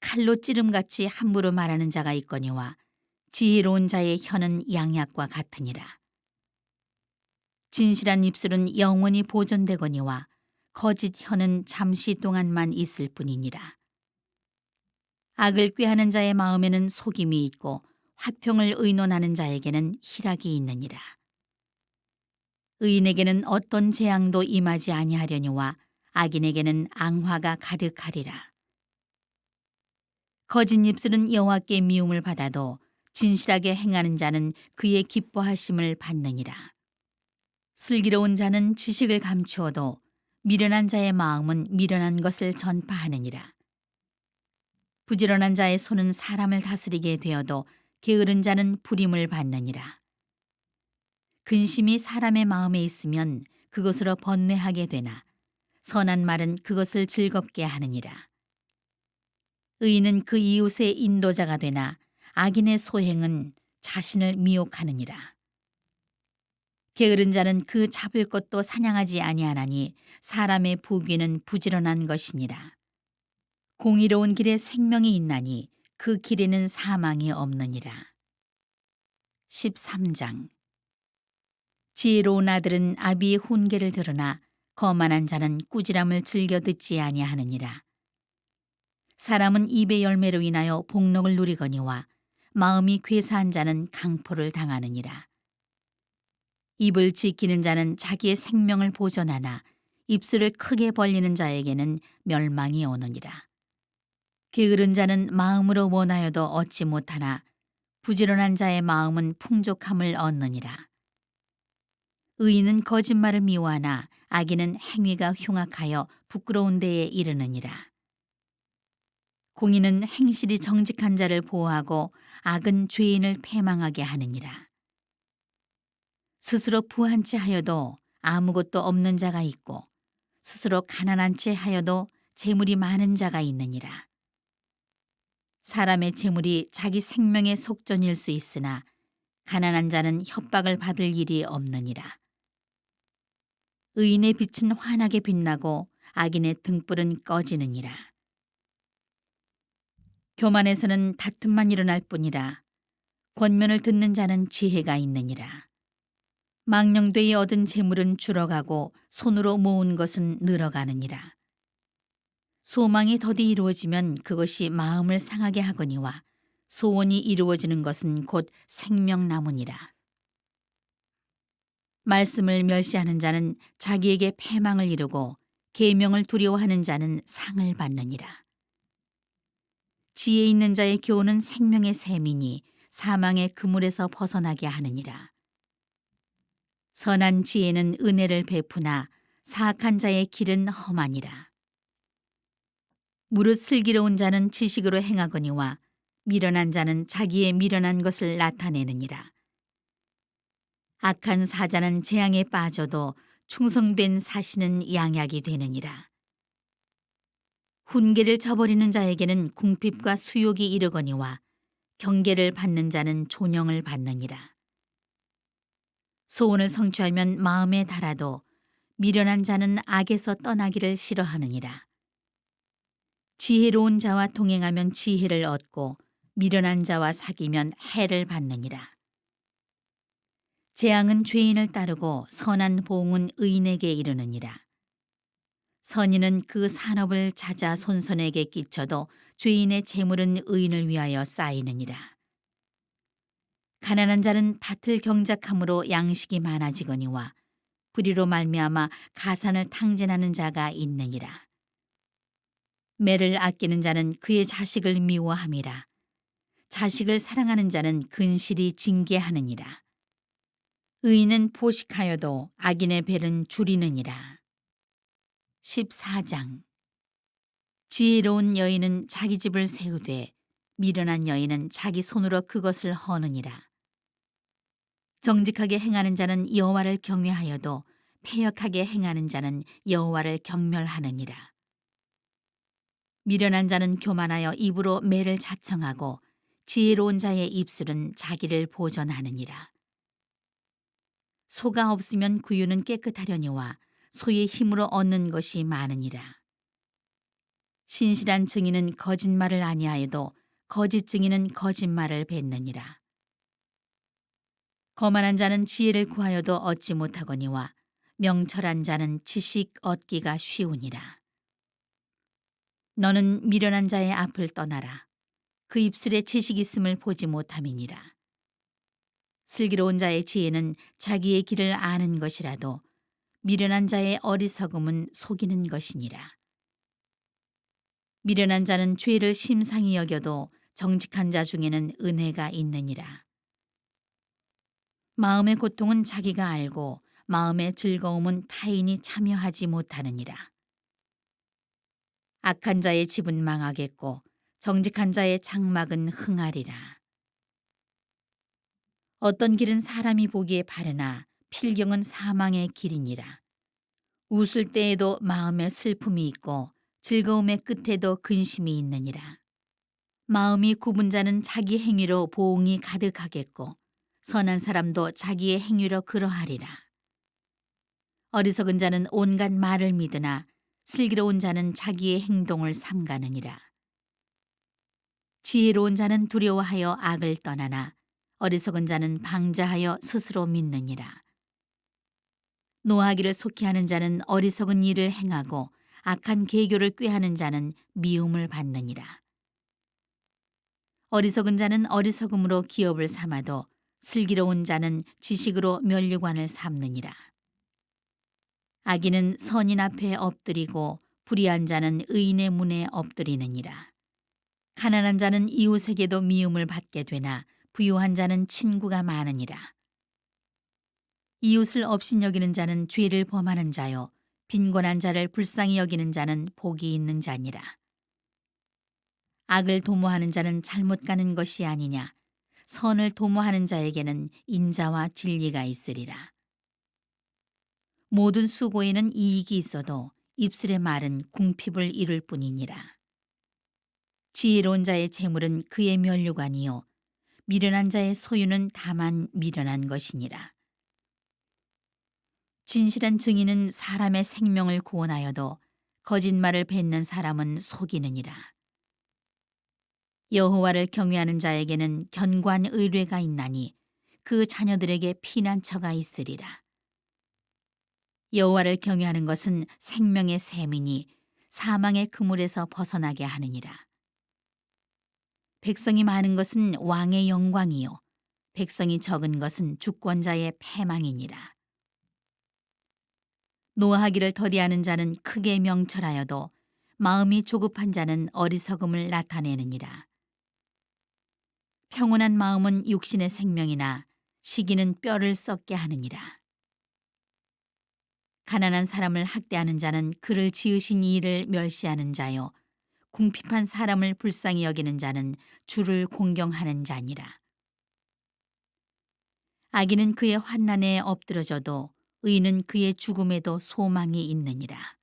칼로 찌름같이 함부로 말하는 자가 있거니와 지혜로운 자의 혀는 양약과 같으니라. 진실한 입술은 영원히 보존되거니와 거짓 혀는 잠시 동안만 있을 뿐이니라. 악을 꾀하는 자의 마음에는 속임이 있고 화평을 의논하는 자에게는 희락이 있느니라. 의인에게는 어떤 재앙도 임하지 아니하려니와 악인에게는 앙화가 가득하리라. 거짓 입술은 여호와께 미움을 받아도 진실하게 행하는 자는 그의 기뻐하심을 받느니라. 슬기로운 자는 지식을 감추어도 미련한 자의 마음은 미련한 것을 전파하느니라. 부지런한 자의 손은 사람을 다스리게 되어도 게으른 자는 부림을 받느니라. 근심이 사람의 마음에 있으면 그것으로 번뇌하게 되나 선한 말은 그것을 즐겁게 하느니라. 의인은 그 이웃의 인도자가 되나 악인의 소행은 자신을 미혹하느니라. 게으른 자는 그 잡을 것도 사냥하지 아니하나니 사람의 부귀는 부지런한 것이니라. 공의로운 길에 생명이 있나니 그 길에는 사망이 없느니라. 13장. 지혜로운 아들은 아비의 훈계를 들으나 거만한 자는 꾸지람을 즐겨 듣지 아니하느니라. 사람은 입의 열매로 인하여 복록을 누리거니와 마음이 괴사한 자는 강포를 당하느니라. 입을 지키는 자는 자기의 생명을 보존하나 입술을 크게 벌리는 자에게는 멸망이 오느니라. 게으른 자는 마음으로 원하여도 얻지 못하나 부지런한 자의 마음은 풍족함을 얻느니라. 의인은 거짓말을 미워하나 악인은 행위가 흉악하여 부끄러운 데에 이르느니라. 공의는 행실이 정직한 자를 보호하고 악은 죄인을 패망하게 하느니라. 스스로 부한 채 하여도 아무것도 없는 자가 있고 스스로 가난한 채 하여도 재물이 많은 자가 있느니라. 사람의 재물이 자기 생명의 속전일 수 있으나 가난한 자는 협박을 받을 일이 없느니라. 의인의 빛은 환하게 빛나고 악인의 등불은 꺼지느니라. 교만에서는 다툼만 일어날 뿐이라. 권면을 듣는 자는 지혜가 있느니라. 망령되이 얻은 재물은 줄어가고 손으로 모은 것은 늘어가느니라. 소망이 더디 이루어지면 그것이 마음을 상하게 하거니와 소원이 이루어지는 것은 곧 생명나무니라. 말씀을 멸시하는 자는 자기에게 패망을 이루고 계명을 두려워하는 자는 상을 받느니라. 지혜 있는 자의 교훈은 생명의 샘이니 사망의 그물에서 벗어나게 하느니라. 선한 지혜는 은혜를 베푸나 사악한 자의 길은 험하니라. 무릇 슬기로운 자는 지식으로 행하거니와 미련한 자는 자기의 미련한 것을 나타내느니라. 악한 사자는 재앙에 빠져도 충성된 사신은 양약이 되느니라. 훈계를 저버리는 자에게는 궁핍과 수욕이 이르거니와 경계를 받는 자는 존영을 받느니라. 소원을 성취하면 마음에 달아도 미련한 자는 악에서 떠나기를 싫어하느니라. 지혜로운 자와 동행하면 지혜를 얻고 미련한 자와 사귀면 해를 받느니라. 재앙은 죄인을 따르고 선한 보응은 의인에게 이르느니라. 선인은 그 산업을 찾아 손손에게 끼쳐도 죄인의 재물은 의인을 위하여 쌓이느니라. 가난한 자는 밭을 경작함으로 양식이 많아지거니와 불의로 말미암아 가산을 탕진하는 자가 있느니라. 매를 아끼는 자는 그의 자식을 미워함이라. 자식을 사랑하는 자는 근실이 징계하느니라. 의인은 포식하여도 악인의 배는 줄이느니라. 14장. 지혜로운 여인은 자기 집을 세우되 미련한 여인은 자기 손으로 그것을 허느니라. 정직하게 행하는 자는 여호와를 경외하여도 패역하게 행하는 자는 여호와를 경멸하느니라. 미련한 자는 교만하여 입으로 매를 자청하고 지혜로운 자의 입술은 자기를 보전하느니라. 소가 없으면 구유는 깨끗하려니와 소의 힘으로 얻는 것이 많으니라. 신실한 증인은 거짓말을 아니하여도 거짓 증인은 거짓말을 뱉느니라. 거만한 자는 지혜를 구하여도 얻지 못하거니와 명철한 자는 지식 얻기가 쉬우니라. 너는 미련한 자의 앞을 떠나라. 그 입술에 지식 있음을 보지 못함이니라. 슬기로운 자의 지혜는 자기의 길을 아는 것이라도 미련한 자의 어리석음은 속이는 것이니라. 미련한 자는 죄를 심상히 여겨도 정직한 자 중에는 은혜가 있느니라. 마음의 고통은 자기가 알고 마음의 즐거움은 타인이 참여하지 못하느니라. 악한 자의 집은 망하겠고 정직한 자의 장막은 흥하리라. 어떤 길은 사람이 보기에 바르나 필경은 사망의 길이니라. 웃을 때에도 마음에 슬픔이 있고 즐거움의 끝에도 근심이 있느니라. 마음이 굽은 자는 자기 행위로 보응이 가득하겠고 선한 사람도 자기의 행위로 그러하리라. 어리석은 자는 온갖 말을 믿으나 슬기로운 자는 자기의 행동을 삼가느니라. 지혜로운 자는 두려워하여 악을 떠나나 어리석은 자는 방자하여 스스로 믿느니라. 노하기를 속히하는 자는 어리석은 일을 행하고 악한 계교를 꾀하는 자는 미움을 받느니라. 어리석은 자는 어리석음으로 기업을 삼아도 슬기로운 자는 지식으로 면류관을 삼느니라. 악인은 선인 앞에 엎드리고 불의한 자는 의인의 문에 엎드리느니라. 가난한 자는 이웃에게도 미움을 받게 되나 부유한 자는 친구가 많으니라. 이웃을 업신여기는 자는 죄를 범하는 자요 빈곤한 자를 불쌍히 여기는 자는 복이 있는 자니라. 악을 도모하는 자는 잘못 가는 것이 아니냐. 선을 도모하는 자에게는 인자와 진리가 있으리라. 모든 수고에는 이익이 있어도 입술의 말은 궁핍을 이룰 뿐이니라. 지혜로운 자의 재물은 그의 면류관이요 미련한 자의 소유는 다만 미련한 것이니라. 진실한 증인은 사람의 생명을 구원하여도 거짓말을 뱉는 사람은 속이느니라. 여호와를 경외하는 자에게는 견고한 의뢰가 있나니 그 자녀들에게 피난처가 있으리라. 여호와를 경외하는 것은 생명의 샘이니 사망의 그물에서 벗어나게 하느니라. 백성이 많은 것은 왕의 영광이요 백성이 적은 것은 주권자의 패망이니라. 노하기를 더디하는 자는 크게 명철하여도 마음이 조급한 자는 어리석음을 나타내느니라. 평온한 마음은 육신의 생명이나 시기는 뼈를 썩게 하느니라. 가난한 사람을 학대하는 자는 그를 지으신 이를 멸시하는 자요 궁핍한 사람을 불쌍히 여기는 자는 주를 공경하는 자니라. 악인은 그의 환난에 엎드러져도 의인은 그의 죽음에도 소망이 있느니라.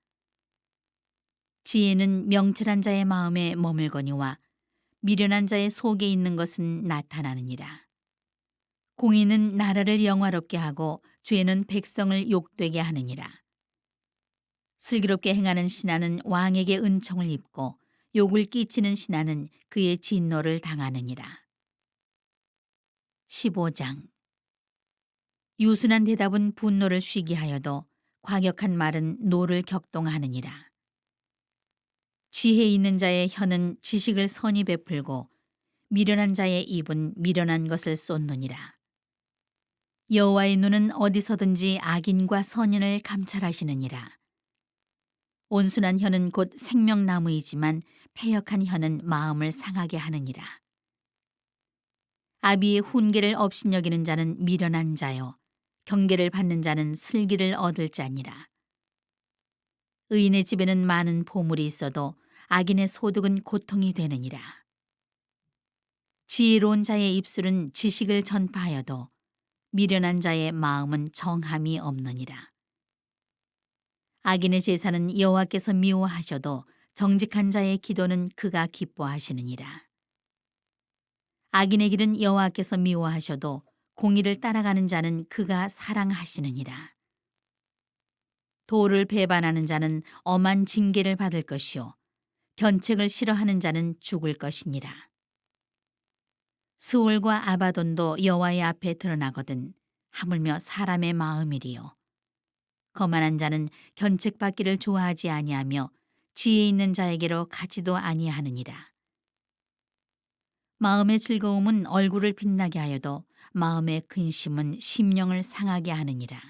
지혜는 명철한 자의 마음에 머물거니와 미련한 자의 속에 있는 것은 나타나느니라. 공의는 나라를 영화롭게 하고 죄는 백성을 욕되게 하느니라. 슬기롭게 행하는 신하는 왕에게 은총을 입고 욕을 끼치는 신하는 그의 진노를 당하느니라. 15장. 유순한 대답은 분노를 쉬게 하여도 과격한 말은 노를 격동하느니라. 지혜 있는 자의 혀는 지식을 선히 베풀고 미련한 자의 입은 미련한 것을 쏟느니라. 여호와의 눈은 어디서든지 악인과 선인을 감찰하시느니라. 온순한 혀는 곧 생명나무이지만 패역한 혀는 마음을 상하게 하느니라. 아비의 훈계를 업신여기는 자는 미련한 자요 경계를 받는 자는 슬기를 얻을 자니라. 의인의 집에는 많은 보물이 있어도 악인의 소득은 고통이 되느니라. 지혜로운 자의 입술은 지식을 전파하여도 미련한 자의 마음은 정함이 없느니라. 악인의 제사는 여호와께서 미워하셔도 정직한 자의 기도는 그가 기뻐하시느니라. 악인의 길은 여호와께서 미워하셔도 공의를 따라가는 자는 그가 사랑하시느니라. 도를 배반하는 자는 엄한 징계를 받을 것이요 견책을 싫어하는 자는 죽을 것이니라. 스올과 아바돈도 여호와의 앞에 드러나거든 하물며 사람의 마음이리요. 거만한 자는 견책받기를 좋아하지 아니하며 지혜 있는 자에게로 가지도 아니하느니라. 마음의 즐거움은 얼굴을 빛나게 하여도 마음의 근심은 심령을 상하게 하느니라.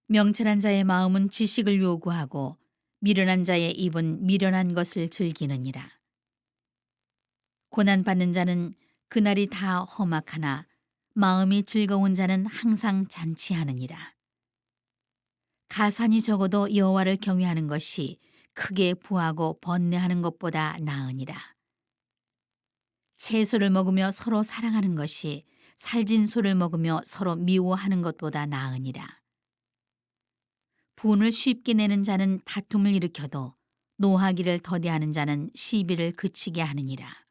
명철한 자의 마음은 지식을 요구하고 미련한 자의 입은 미련한 것을 즐기느니라. 고난받는 자는 그날이 다 험악하나 마음이 즐거운 자는 항상 잔치하느니라. 가산이 적어도 여호와를 경외하는 것이 크게 부하고 번뇌하는 것보다 나으니라. 채소를 먹으며 서로 사랑하는 것이 살진 소를 먹으며 서로 미워하는 것보다 나으니라. 분을 쉽게 내는 자는 다툼을 일으켜도 노하기를 더디하는 자는 시비를 그치게 하느니라.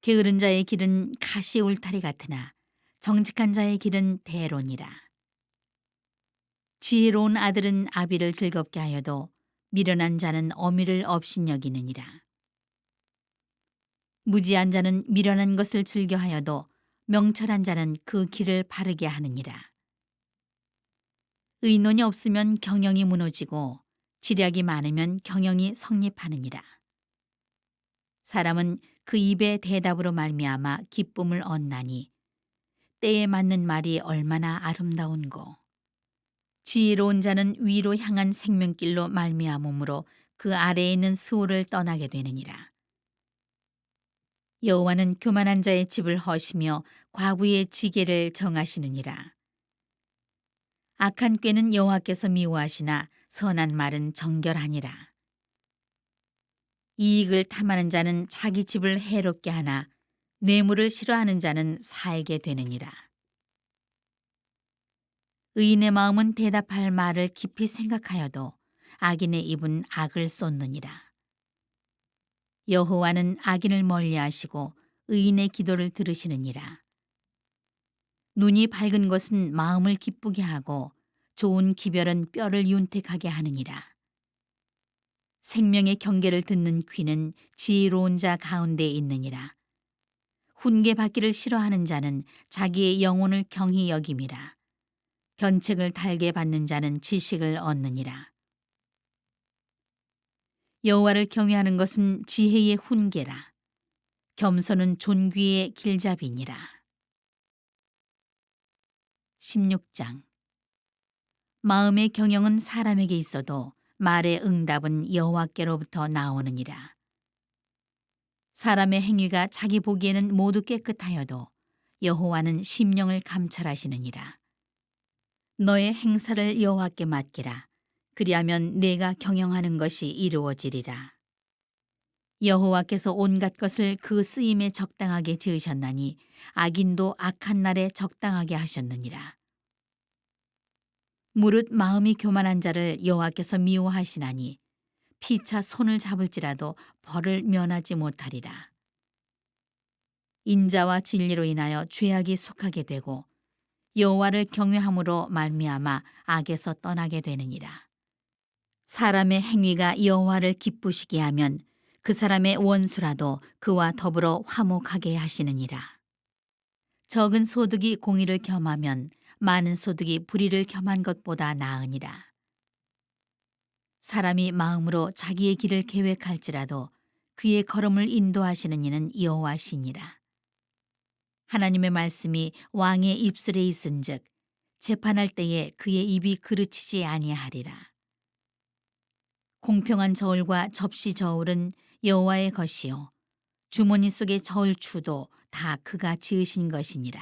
게으른 자의 길은 가시 울타리 같으나 정직한 자의 길은 대로니라. 지혜로운 아들은 아비를 즐겁게 하여도 미련한 자는 어미를 업신여기느니라. 무지한 자는 미련한 것을 즐겨하여도 명철한 자는 그 길을 바르게 하느니라. 의논이 없으면 경영이 무너지고 지략이 많으면 경영이 성립하느니라. 사람은 그 입의 대답으로 말미암아 기쁨을 얻나니 때에 맞는 말이 얼마나 아름다운고. 지혜로운 자는 위로 향한 생명길로 말미암음으로 그 아래에 있는 수호를 떠나게 되느니라. 여호와는 교만한 자의 집을 허시며 과부의 지게를 정하시느니라. 악한 꾀는 여호와께서 미워하시나 선한 말은 정결하니라. 이익을 탐하는 자는 자기 집을 해롭게 하나 뇌물을 싫어하는 자는 살게 되느니라. 의인의 마음은 대답할 말을 깊이 생각하여도 악인의 입은 악을 쏟느니라. 여호와는 악인을 멀리하시고 의인의 기도를 들으시느니라. 눈이 밝은 것은 마음을 기쁘게 하고 좋은 기별은 뼈를 윤택하게 하느니라. 생명의 경계를 듣는 귀는 지혜로운 자 가운데 있느니라. 훈계 받기를 싫어하는 자는 자기의 영혼을 경히 여김이라. 견책을 달게 받는 자는 지식을 얻느니라. 여호와를 경외하는 것은 지혜의 훈계라. 겸손은 존귀의 길잡이니라. 16장. 마음의 경영은 사람에게 있어도 말의 응답은 여호와께로부터 나오느니라. 사람의 행위가 자기 보기에는 모두 깨끗하여도 여호와는 심령을 감찰하시느니라. 너의 행사를 여호와께 맡기라. 그리하면 내가 경영하는 것이 이루어지리라. 여호와께서 온갖 것을 그 쓰임에 적당하게 지으셨나니 악인도 악한 날에 적당하게 하셨느니라. 무릇 마음이 교만한 자를 여호와께서 미워하시나니 피차 손을 잡을지라도 벌을 면하지 못하리라. 인자와 진리로 인하여 죄악이 속하게 되고 여호와를 경외함으로 말미암아 악에서 떠나게 되느니라. 사람의 행위가 여호와를 기쁘시게 하면 그 사람의 원수라도 그와 더불어 화목하게 하시느니라. 적은 소득이 공의를 겸하면 많은 소득이 불의를 겸한 것보다 나으니라. 사람이 마음으로 자기의 길을 계획할지라도 그의 걸음을 인도하시는 이는 여호와시니라. 하나님의 말씀이 왕의 입술에 있은즉 재판할 때에 그의 입이 그르치지 아니하리라. 공평한 저울과 접시 저울은 여호와의 것이요 주머니 속의 저울추도 다 그가 지으신 것이니라.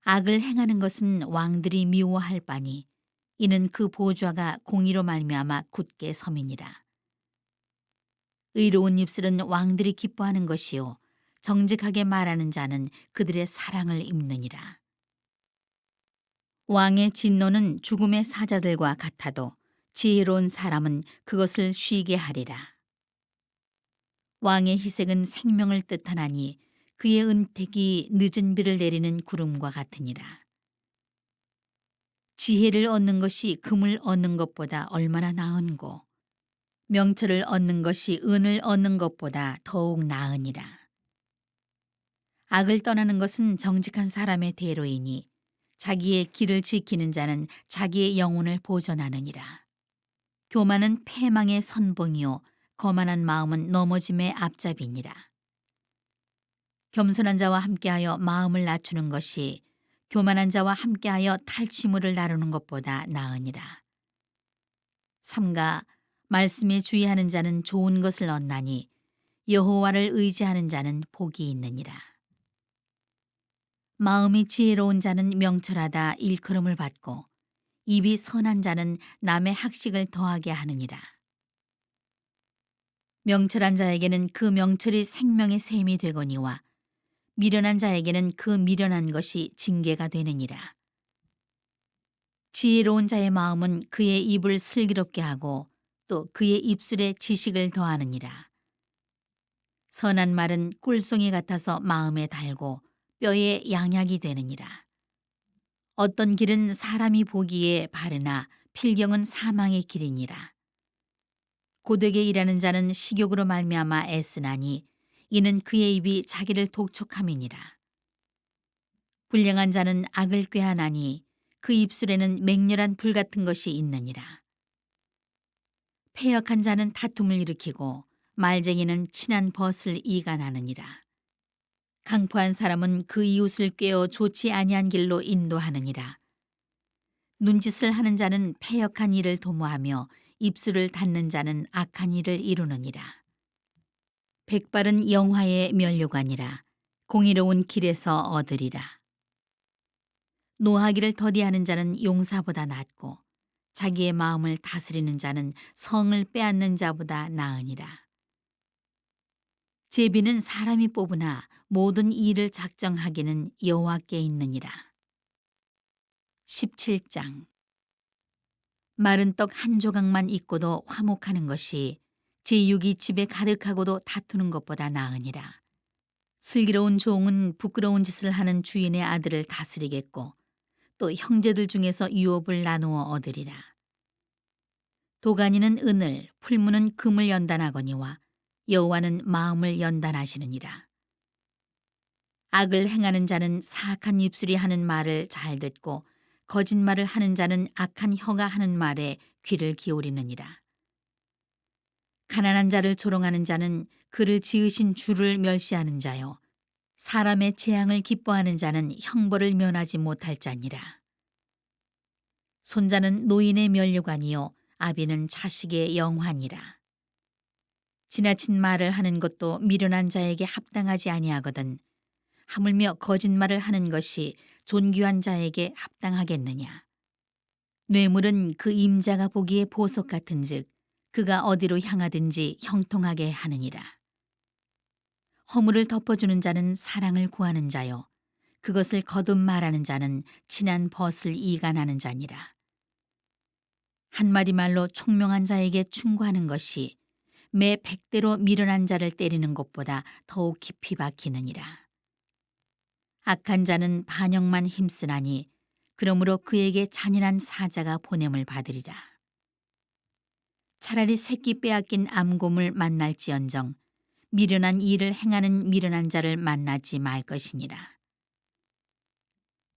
악을 행하는 것은 왕들이 미워할 바니 이는 그 보좌가 공의로 말미암아 굳게 섬이니라. 의로운 입술은 왕들이 기뻐하는 것이요 정직하게 말하는 자는 그들의 사랑을 입느니라. 왕의 진노는 죽음의 사자들과 같아도 지혜로운 사람은 그것을 쉬게 하리라. 왕의 희색은 생명을 뜻하나니 그의 은택이 늦은 비를 내리는 구름과 같으니라. 지혜를 얻는 것이 금을 얻는 것보다 얼마나 나은고 명철을 얻는 것이 은을 얻는 것보다 더욱 나으니라. 악을 떠나는 것은 정직한 사람의 대로이니 자기의 길을 지키는 자는 자기의 영혼을 보존하느니라. 교만은 패망의 선봉이요 거만한 마음은 넘어짐의 앞잡이니라. 겸손한 자와 함께하여 마음을 낮추는 것이 교만한 자와 함께하여 탈취물을 나누는 것보다 나으니라. 삼가 말씀에 주의하는 자는 좋은 것을 얻나니 여호와를 의지하는 자는 복이 있느니라. 마음이 지혜로운 자는 명철하다 일컬음을 받고 입이 선한 자는 남의 학식을 더하게 하느니라. 명철한 자에게는 그 명철이 생명의 샘이 되거니와 미련한 자에게는 그 미련한 것이 징계가 되느니라. 지혜로운 자의 마음은 그의 입을 슬기롭게 하고 또 그의 입술에 지식을 더하느니라. 선한 말은 꿀송이 같아서 마음에 달고 뼈에 양약이 되느니라. 어떤 길은 사람이 보기에 바르나 필경은 사망의 길이니라. 고되게 일하는 자는 식욕으로 말미암아 애쓰나니 이는 그의 입이 자기를 독촉함이니라. 불량한 자는 악을 꾀하나니 그 입술에는 맹렬한 불 같은 것이 있느니라. 패역한 자는 다툼을 일으키고 말쟁이는 친한 벗을 이간하느니라. 강포한 사람은 그 이웃을 꾀어 좋지 아니한 길로 인도하느니라. 눈짓을 하는 자는 패역한 일을 도모하며 입술을 닫는 자는 악한 일을 이루느니라. 백발은 영화의 면류관이라 공의로운 길에서 얻으리라. 노하기를 더디하는 자는 용사보다 낫고 자기의 마음을 다스리는 자는 성을 빼앗는 자보다 나으니라. 제비는 사람이 뽑으나 모든 일을 작정하기는 여호와께 있느니라. 17장. 마른 떡 한 조각만 있고도 화목하는 것이 제6이 집에 가득하고도 다투는 것보다 나으니라. 슬기로운 종은 부끄러운 짓을 하는 주인의 아들을 다스리겠고 또 형제들 중에서 유업을 나누어 얻으리라. 도가니는 은을, 풀무는 금을 연단하거니와 여호와는 마음을 연단하시느니라. 악을 행하는 자는 사악한 입술이 하는 말을 잘 듣고 거짓말을 하는 자는 악한 혀가 하는 말에 귀를 기울이느니라. 가난한 자를 조롱하는 자는 그를 지으신 주를 멸시하는 자요 사람의 재앙을 기뻐하는 자는 형벌을 면하지 못할 자니라. 손자는 노인의 면류관이요 아비는 자식의 영환이라. 지나친 말을 하는 것도 미련한 자에게 합당하지 아니하거든 하물며 거짓말을 하는 것이 존귀한 자에게 합당하겠느냐. 뇌물은 그 임자가 보기에 보석 같은즉 그가 어디로 향하든지 형통하게 하느니라. 허물을 덮어주는 자는 사랑을 구하는 자요 그것을 거듭 말하는 자는 친한 벗을 이간하는 자니라. 한마디 말로 총명한 자에게 충고하는 것이 매 100대로 미련한 자를 때리는 것보다 더욱 깊이 박히느니라. 악한 자는 반역만 힘쓰나니 그러므로 그에게 잔인한 사자가 보냄을 받으리라. 차라리 새끼 빼앗긴 암곰을 만날지언정 미련한 일을 행하는 미련한 자를 만나지 말 것이니라.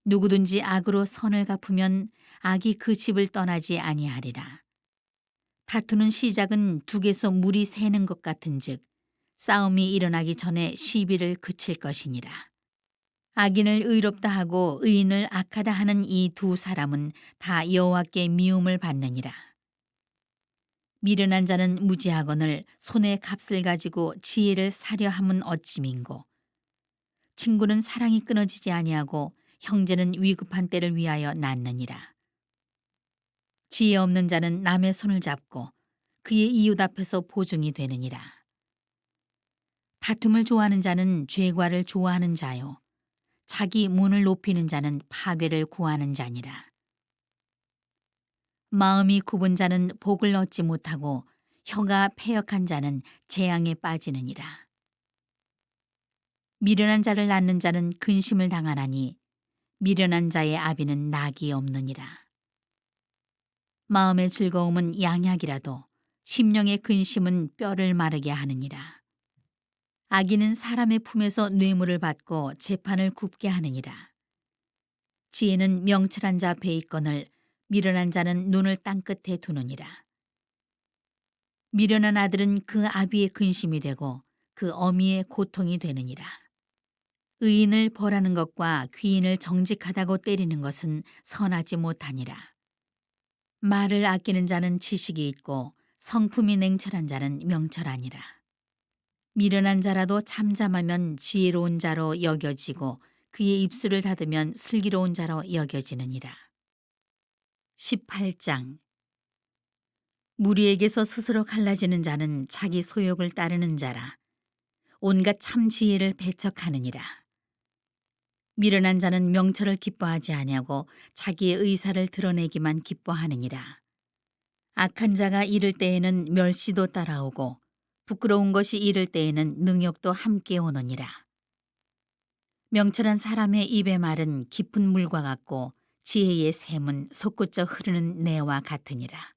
누구든지 악으로 선을 갚으면 악이 그 집을 떠나지 아니하리라. 다투는 시작은 둑에서 물이 새는 것 같은즉 싸움이 일어나기 전에 시비를 그칠 것이니라. 악인을 의롭다 하고 의인을 악하다 하는 이 두 사람은 다 여호와께 미움을 받느니라. 미련한 자는 무지하거늘 손에 값을 가지고 지혜를 사려 함은 어찌민고. 친구는 사랑이 끊어지지 아니하고 형제는 위급한 때를 위하여 낳느니라. 지혜 없는 자는 남의 손을 잡고 그의 이웃 앞에서 보증이 되느니라. 다툼을 좋아하는 자는 죄과를 좋아하는 자요 자기 문을 높이는 자는 파괴를 구하는 자니라. 마음이 굽은 자는 복을 얻지 못하고 혀가 패역한 자는 재앙에 빠지느니라. 미련한 자를 낳는 자는 근심을 당하나니 미련한 자의 아비는 낙이 없느니라. 마음의 즐거움은 양약이라도 심령의 근심은 뼈를 마르게 하느니라. 악인은 사람의 품에서 뇌물을 받고 재판을 굽게 하느니라. 지혜는 명철한 자 배에 있거늘 미련한 자는 눈을 땅끝에 두느니라. 미련한 아들은 그 아비의 근심이 되고 그 어미의 고통이 되느니라. 의인을 벌하는 것과 귀인을 정직하다고 때리는 것은 선하지 못하니라. 말을 아끼는 자는 지식이 있고 성품이 냉철한 자는 명철하니라. 미련한 자라도 잠잠하면 지혜로운 자로 여겨지고 그의 입술을 닫으면 슬기로운 자로 여겨지느니라. 18장 무리에게서 스스로 갈라지는 자는 자기 소욕을 따르는 자라. 온갖 참 지혜를 배척하느니라. 미련한 자는 명철을 기뻐하지 아니하고 자기의 의사를 드러내기만 기뻐하느니라. 악한 자가 이를 때에는 멸시도 따라오고 부끄러운 것이 이를 때에는 능욕도 함께 오느니라. 명철한 사람의 입의 말은 깊은 물과 같고 지혜의 샘은 솟구쳐 흐르는 내와 같으니라.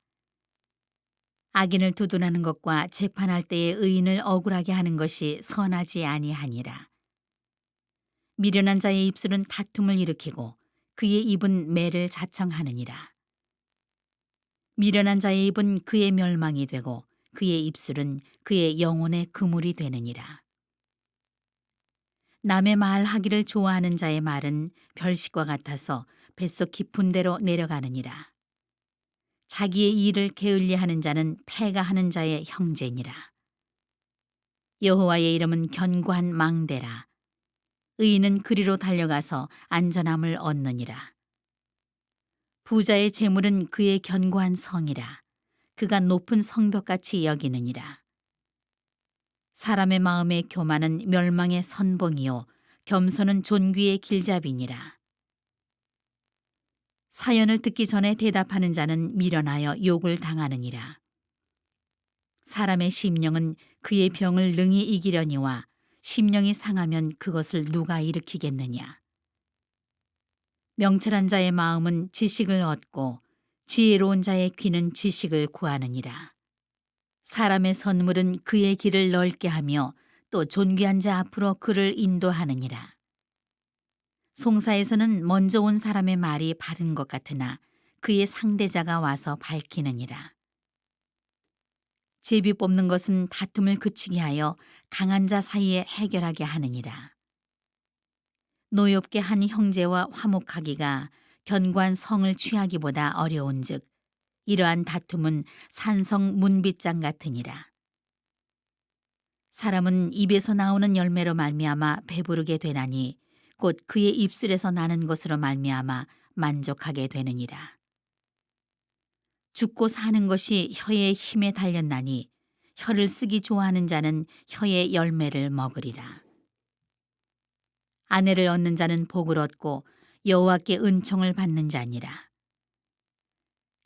악인을 두둔하는 것과 재판할 때에 의인을 억울하게 하는 것이 선하지 아니하니라. 미련한 자의 입술은 다툼을 일으키고 그의 입은 매를 자청하느니라. 미련한 자의 입은 그의 멸망이 되고 그의 입술은 그의 영혼의 그물이 되느니라. 남의 말하기를 좋아하는 자의 말은 별식과 같아서 뱃속 깊은 데로 내려가느니라. 자기의 일을 게을리하는 자는 패가하는 자의 형제니라. 여호와의 이름은 견고한 망대라. 의인은 그리로 달려가서 안전함을 얻느니라. 부자의 재물은 그의 견고한 성이라. 그가 높은 성벽같이 여기느니라. 사람의 마음의 교만은 멸망의 선봉이요 겸손은 존귀의 길잡이니라. 사연을 듣기 전에 대답하는 자는 미련하여 욕을 당하느니라. 사람의 심령은 그의 병을 능히 이기려니와 심령이 상하면 그것을 누가 일으키겠느냐. 명철한 자의 마음은 지식을 얻고 지혜로운 자의 귀는 지식을 구하느니라. 사람의 선물은 그의 길을 넓게 하며 또 존귀한 자 앞으로 그를 인도하느니라. 송사에서는 먼저 온 사람의 말이 바른 것 같으나 그의 상대자가 와서 밝히느니라. 제비 뽑는 것은 다툼을 그치게 하여 강한 자 사이에 해결하게 하느니라. 노엽게 한 형제와 화목하기가 견고한 성을 취하기보다 어려운즉 이러한 다툼은 산성 문빗장 같으니라. 사람은 입에서 나오는 열매로 말미암아 배부르게 되나니 곧 그의 입술에서 나는 것으로 말미암아 만족하게 되느니라. 죽고 사는 것이 혀의 힘에 달렸나니 혀를 쓰기 좋아하는 자는 혀의 열매를 먹으리라. 아내를 얻는 자는 복을 얻고 여호와께 은총을 받는 자니라.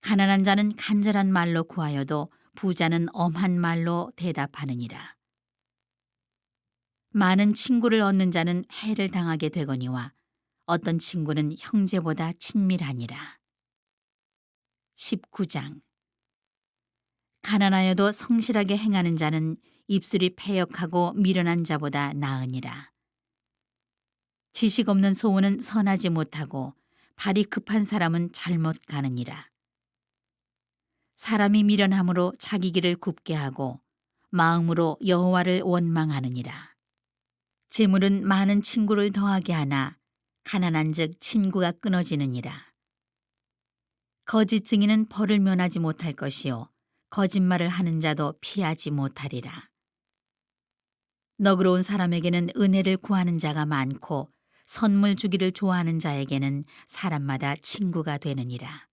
가난한 자는 간절한 말로 구하여도 부자는 엄한 말로 대답하느니라. 많은 친구를 얻는 자는 해를 당하게 되거니와 어떤 친구는 형제보다 친밀하니라. 19장. 가난하여도 성실하게 행하는 자는 입술이 패역하고 미련한 자보다 나으니라. 지식 없는 소원은 선하지 못하고 발이 급한 사람은 잘못 가느니라. 사람이 미련함으로 자기 길을 굽게 하고 마음으로 여호와를 원망하느니라. 재물은 많은 친구를 더하게 하나 가난한즉 친구가 끊어지느니라. 거짓 증인은 벌을 면하지 못할 것이요 거짓말을 하는 자도 피하지 못하리라. 너그러운 사람에게는 은혜를 구하는 자가 많고 선물 주기를 좋아하는 자에게는 사람마다 친구가 되느니라.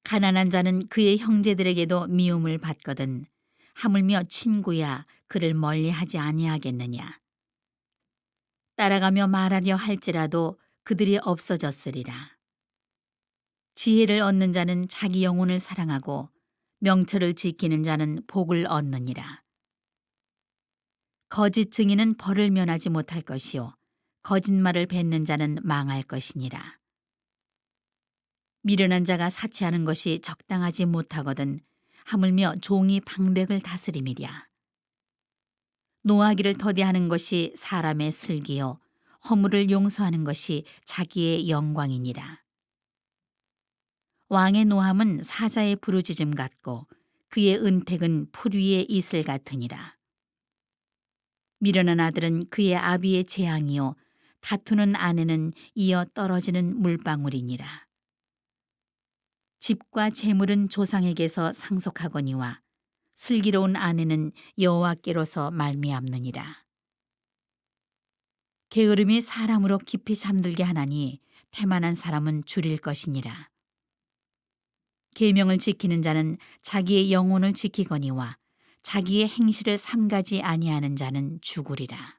가난한 자는 그의 형제들에게도 미움을 받거든 하물며 친구야 그를 멀리하지 아니하겠느냐. 따라가며 말하려 할지라도 그들이 없어졌으리라. 지혜를 얻는 자는 자기 영혼을 사랑하고 명철을 지키는 자는 복을 얻느니라. 거짓 증인은 벌을 면하지 못할 것이요 거짓말을 뱉는 자는 망할 것이니라. 미련한 자가 사치하는 것이 적당하지 못하거든 하물며 종이 방백을 다스림이랴. 노하기를 더디하는 것이 사람의 슬기요 허물을 용서하는 것이 자기의 영광이니라. 왕의 노함은 사자의 부르짖음 같고 그의 은택은 풀 위의 이슬 같으니라. 미련한 아들은 그의 아비의 재앙이요 다투는 아내는 이어 떨어지는 물방울이니라. 집과 재물은 조상에게서 상속하거니와 슬기로운 아내는 여호와께로서 말미암느니라. 게으름이 사람으로 깊이 잠들게 하나니 태만한 사람은 줄일 것이니라. 계명을 지키는 자는 자기의 영혼을 지키거니와 자기의 행실을 삼가지 아니하는 자는 죽으리라.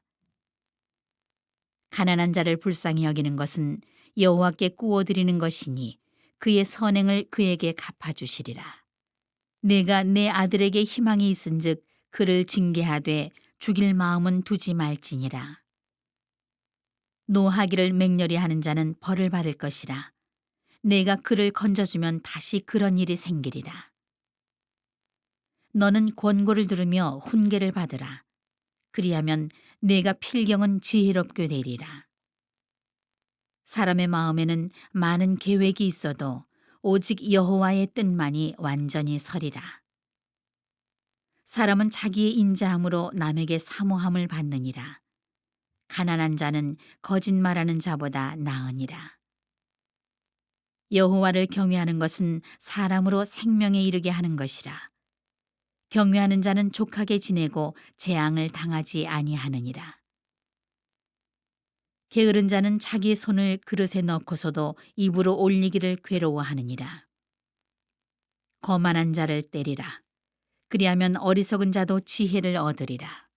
가난한 자를 불쌍히 여기는 것은 여호와께 꾸어드리는 것이니 그의 선행을 그에게 갚아주시리라. 내가 내 아들에게 희망이 있은즉 그를 징계하되 죽일 마음은 두지 말지니라. 노하기를 맹렬히 하는 자는 벌을 받을 것이라. 내가 그를 건져주면 다시 그런 일이 생기리라. 너는 권고를 들으며 훈계를 받으라. 그리하면 내가 필경은 지혜롭게 되리라. 사람의 마음에는 많은 계획이 있어도 오직 여호와의 뜻만이 완전히 서리라. 사람은 자기의 인자함으로 남에게 사모함을 받느니라. 가난한 자는 거짓말하는 자보다 나으니라. 여호와를 경외하는 것은 사람으로 생명에 이르게 하는 것이라. 경외하는 자는 족하게 지내고 재앙을 당하지 아니하느니라. 게으른 자는 자기 손을 그릇에 넣고서도 입으로 올리기를 괴로워하느니라. 거만한 자를 때리라. 그리하면 어리석은 자도 지혜를 얻으리라.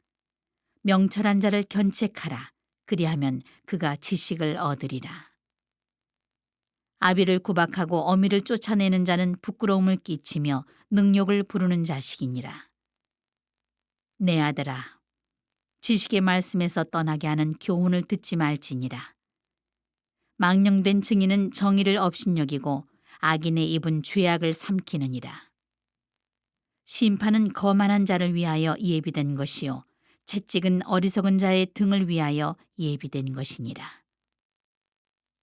명철한 자를 견책하라. 그리하면 그가 지식을 얻으리라. 아비를 구박하고 어미를 쫓아내는 자는 부끄러움을 끼치며 능욕을 부르는 자식이니라. 내 아들아, 지식의 말씀에서 떠나게 하는 교훈을 듣지 말지니라. 망령된 증인은 정의를 업신여기고 악인의 입은 죄악을 삼키느니라. 심판은 거만한 자를 위하여 예비된 것이요 채찍은 어리석은 자의 등을 위하여 예비된 것이니라.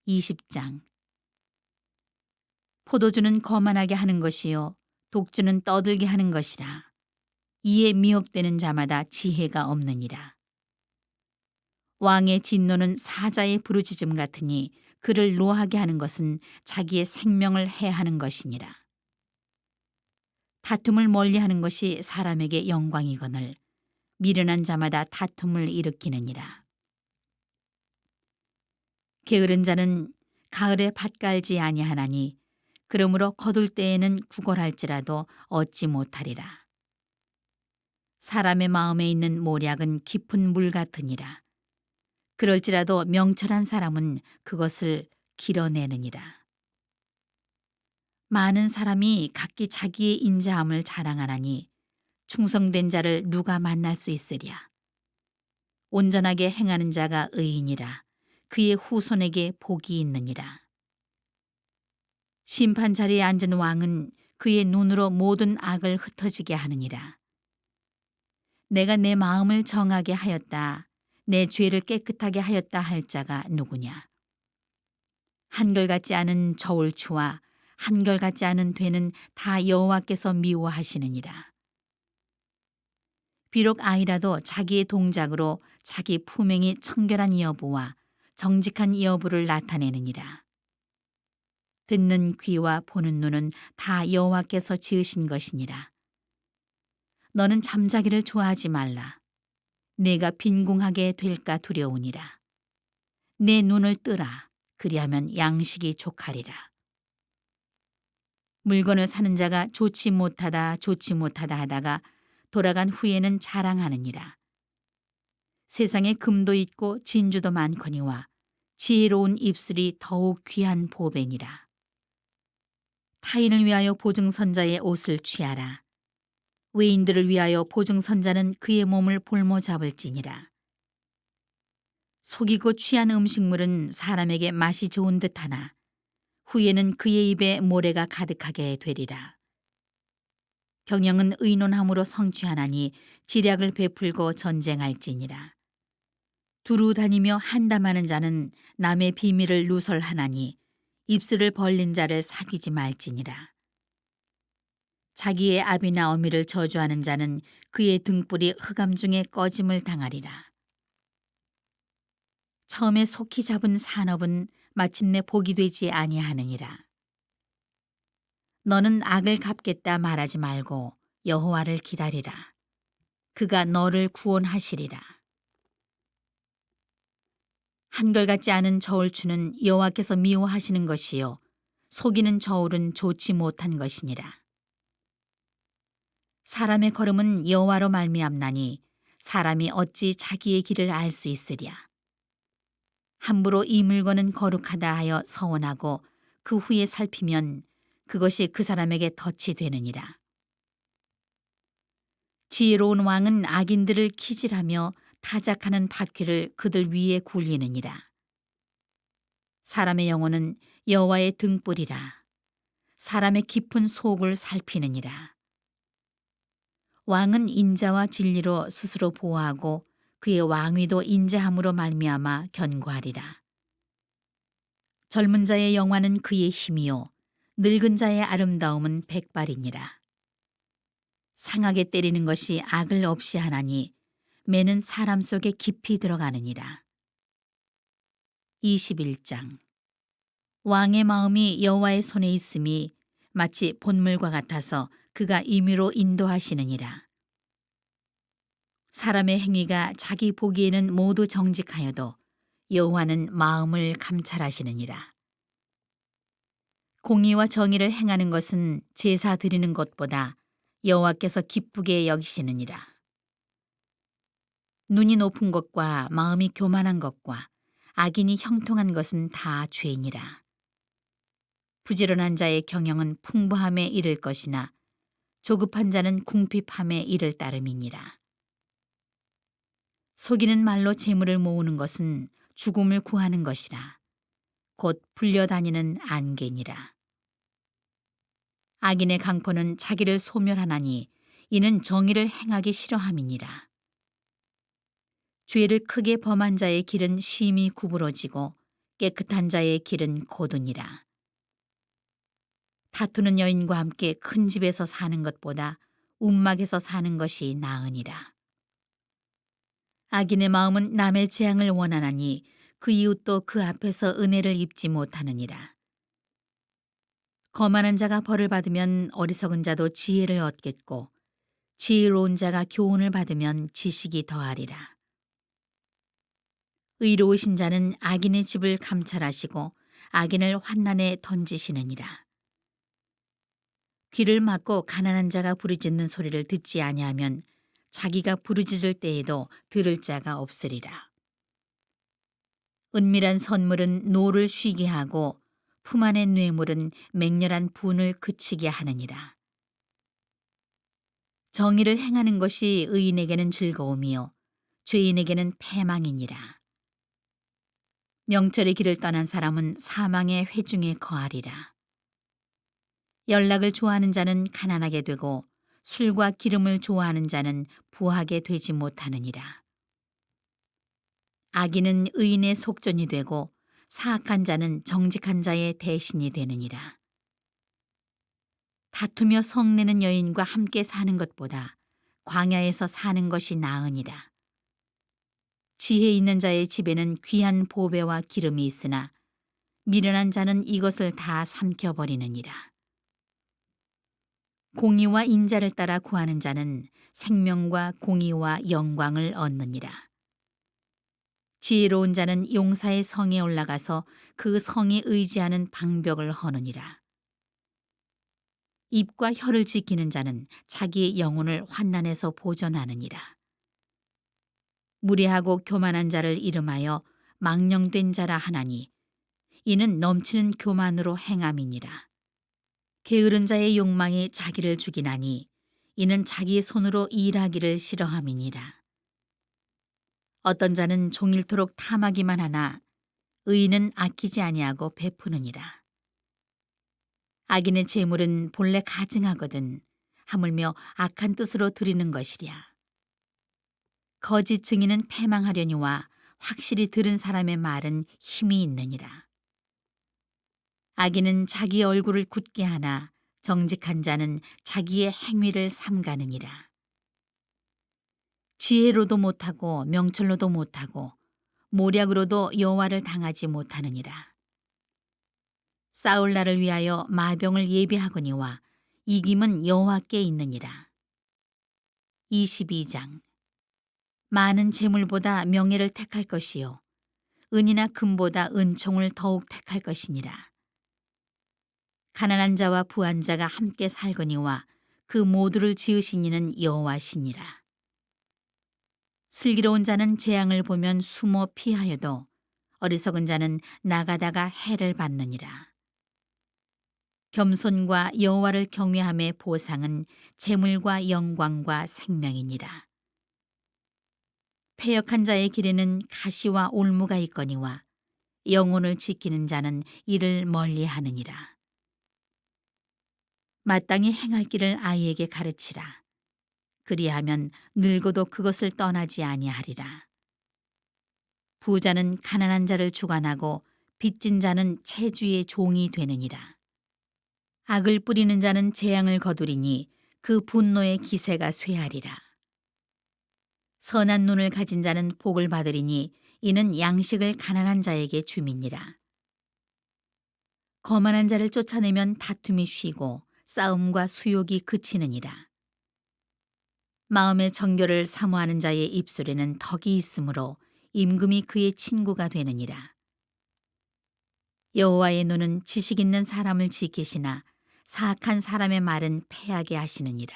20장. 포도주는 거만하게 하는 것이요 독주는 떠들게 하는 것이라. 이에 미혹되는 자마다 지혜가 없느니라. 왕의 진노는 사자의 부르짖음 같으니 그를 노하게 하는 것은 자기의 생명을 해하는 것이니라. 다툼을 멀리하는 것이 사람에게 영광이거늘 미련한 자마다 다툼을 일으키느니라. 게으른 자는 가을에 밭 갈지 아니하나니 그러므로 거둘 때에는 구걸할지라도 얻지 못하리라. 사람의 마음에 있는 모략은 깊은 물 같으니라. 그럴지라도 명철한 사람은 그것을 길어내느니라. 많은 사람이 각기 자기의 인자함을 자랑하나니 충성된 자를 누가 만날 수 있으랴. 온전하게 행하는 자가 의인이라. 그의 후손에게 복이 있느니라. 심판 자리에 앉은 왕은 그의 눈으로 모든 악을 흩어지게 하느니라. 내가 내 마음을 정하게 하였다. 내 죄를 깨끗하게 하였다 할 자가 누구냐. 한결같지 않은 저울추와 한결같지 않은 되는 다 여호와께서 미워하시느니라. 비록 아이라도 자기의 동작으로 자기 품행이 청결한 여부와 정직한 여부를 나타내느니라. 듣는 귀와 보는 눈은 다 여호와께서 지으신 것이니라. 너는 잠자기를 좋아하지 말라. 내가 빈궁하게 될까 두려우니라. 내 눈을 뜨라. 그리하면 양식이 족하리라. 물건을 사는 자가 좋지 못하다 하다가 돌아간 후에는 자랑하느니라. 세상에 금도 있고 진주도 많거니와 지혜로운 입술이 더욱 귀한 보배니라. 타인을 위하여 보증선자의 옷을 취하라. 외인들을 위하여 보증선자는 그의 몸을 볼모 잡을지니라. 속이고 취한 음식물은 사람에게 맛이 좋은 듯하나 후에는 그의 입에 모래가 가득하게 되리라. 경영은 의논함으로 성취하나니 지략을 베풀고 전쟁할지니라. 두루 다니며 한담하는 자는 남의 비밀을 누설하나니 입술을 벌린 자를 사귀지 말지니라. 자기의 아비나 어미를 저주하는 자는 그의 등불이 흑암 중에 꺼짐을 당하리라. 처음에 속히 잡은 산업은 마침내 복이 되지 아니하느니라. 너는 악을 갚겠다 말하지 말고 여호와를 기다리라. 그가 너를 구원하시리라. 한결같지 않은 저울추는 여호와께서 미워하시는 것이요 속이는 저울은 좋지 못한 것이니라. 사람의 걸음은 여호와로 말미암나니 사람이 어찌 자기의 길을 알 수 있으랴. 함부로 이 물건은 거룩하다 하여 서원하고 그 후에 살피면 그것이 그 사람에게 덫이 되느니라. 지혜로운 왕은 악인들을 키질하며 타작하는 바퀴를 그들 위에 굴리느니라. 사람의 영혼은 여호와의 등불이라. 사람의 깊은 속을 살피느니라. 왕은 인자와 진리로 스스로 보호하고 그의 왕위도 인자함으로 말미암아 견고하리라. 젊은 자의 영화는 그의 힘이요 늙은 자의 아름다움은 백발이니라. 상하게 때리는 것이 악을 없이 하나니 매는 사람 속에 깊이 들어가느니라. 21장. 왕의 마음이 여호와의 손에 있음이 마치 본물과 같아서 그가 임의로 인도하시느니라. 사람의 행위가 자기 보기에는 모두 정직하여도 여호와는 마음을 감찰하시느니라. 공의와 정의를 행하는 것은 제사 드리는 것보다 여호와께서 기쁘게 여기시느니라. 눈이 높은 것과 마음이 교만한 것과 악인이 형통한 것은 다 죄니라. 부지런한 자의 경영은 풍부함에 이를 것이나 조급한 자는 궁핍함에 이를 따름이니라. 속이는 말로 재물을 모으는 것은 죽음을 구하는 것이라. 곧 불려다니는 안개니라. 악인의 강포는 자기를 소멸하나니 이는 정의를 행하기 싫어함이니라. 죄를 크게 범한 자의 길은 심히 구부러지고 깨끗한 자의 길은 고두니라. 다투는 여인과 함께 큰 집에서 사는 것보다 움막에서 사는 것이 나으니라. 악인의 마음은 남의 재앙을 원하나니 그 이웃도 그 앞에서 은혜를 입지 못하느니라. 거만한 자가 벌을 받으면 어리석은 자도 지혜를 얻겠고 지혜로운 자가 교훈을 받으면 지식이 더하리라. 의로우신 자는 악인의 집을 감찰하시고 악인을 환난에 던지시느니라. 귀를 막고 가난한 자가 부르짖는 소리를 듣지 아니하면 자기가 부르짖을 때에도 들을 자가 없으리라. 은밀한 선물은 노를 쉬게 하고 품 안의 뇌물은 맹렬한 분을 그치게 하느니라. 정의를 행하는 것이 의인에게는 즐거움이요 죄인에게는 패망이니라. 명철의 길을 떠난 사람은 사망의 회중에 거하리라. 연락을 좋아하는 자는 가난하게 되고 술과 기름을 좋아하는 자는 부하게 되지 못하느니라. 악인은 의인의 속전이 되고 사악한 자는 정직한 자의 대신이 되느니라. 다투며 성내는 여인과 함께 사는 것보다 광야에서 사는 것이 나으니라. 지혜 있는 자의 집에는 귀한 보배와 기름이 있으나 미련한 자는 이것을 다 삼켜버리느니라. 공의와 인자를 따라 구하는 자는 생명과 공의와 영광을 얻느니라. 지혜로운 자는 용사의 성에 올라가서 그 성에 의지하는 방벽을 허느니라. 입과 혀를 지키는 자는 자기의 영혼을 환난에서 보존하느니라. 무례하고 교만한 자를 이름하여 망령된 자라 하나니 이는 넘치는 교만으로 행함이니라. 게으른 자의 욕망이 자기를 죽이나니 이는 자기의 손으로 일하기를 싫어함이니라. 어떤 자는 종일토록 탐하기만 하나 의인은 아끼지 아니하고 베푸느니라. 악인의 재물은 본래 가증하거든 하물며 악한 뜻으로 드리는 것이랴. 거짓 증인은 패망하려니와 확실히 들은 사람의 말은 힘이 있느니라. 악인은 자기 얼굴을 굳게 하나 정직한 자는 자기의 행위를 삼가느니라. 지혜로도 못하고 명철로도 못하고 모략으로도 여호와를 당하지 못하느니라. 싸울 날을 위하여 마병을 예비하거니와 이김은 여호와께 있느니라. 22장. 많은 재물보다 명예를 택할 것이요 은이나 금보다 은총을 더욱 택할 것이니라. 가난한 자와 부한 자가 함께 살거니와 그 모두를 지으신 이는 여호와시니라. 슬기로운 자는 재앙을 보면 숨어 피하여도 어리석은 자는 나가다가 해를 받느니라. 겸손과 여호와를 경외함의 보상은 재물과 영광과 생명이니라. 패역한 자의 길에는 가시와 올무가 있거니와 영혼을 지키는 자는 이를 멀리하느니라. 마땅히 행할 길을 아이에게 가르치라. 그리하면 늙어도 그것을 떠나지 아니하리라. 부자는 가난한 자를 주관하고 빚진 자는 채주의 종이 되느니라. 악을 뿌리는 자는 재앙을 거두리니 그 분노의 기세가 쇠하리라. 선한 눈을 가진 자는 복을 받으리니 이는 양식을 가난한 자에게 줌이니라. 거만한 자를 쫓아내면 다툼이 쉬고 싸움과 수욕이 그치느니라. 마음의 정결을 사모하는 자의 입술에는 덕이 있으므로 임금이 그의 친구가 되느니라. 여호와의 눈은 지식 있는 사람을 지키시나 사악한 사람의 말은 패하게 하시느니라.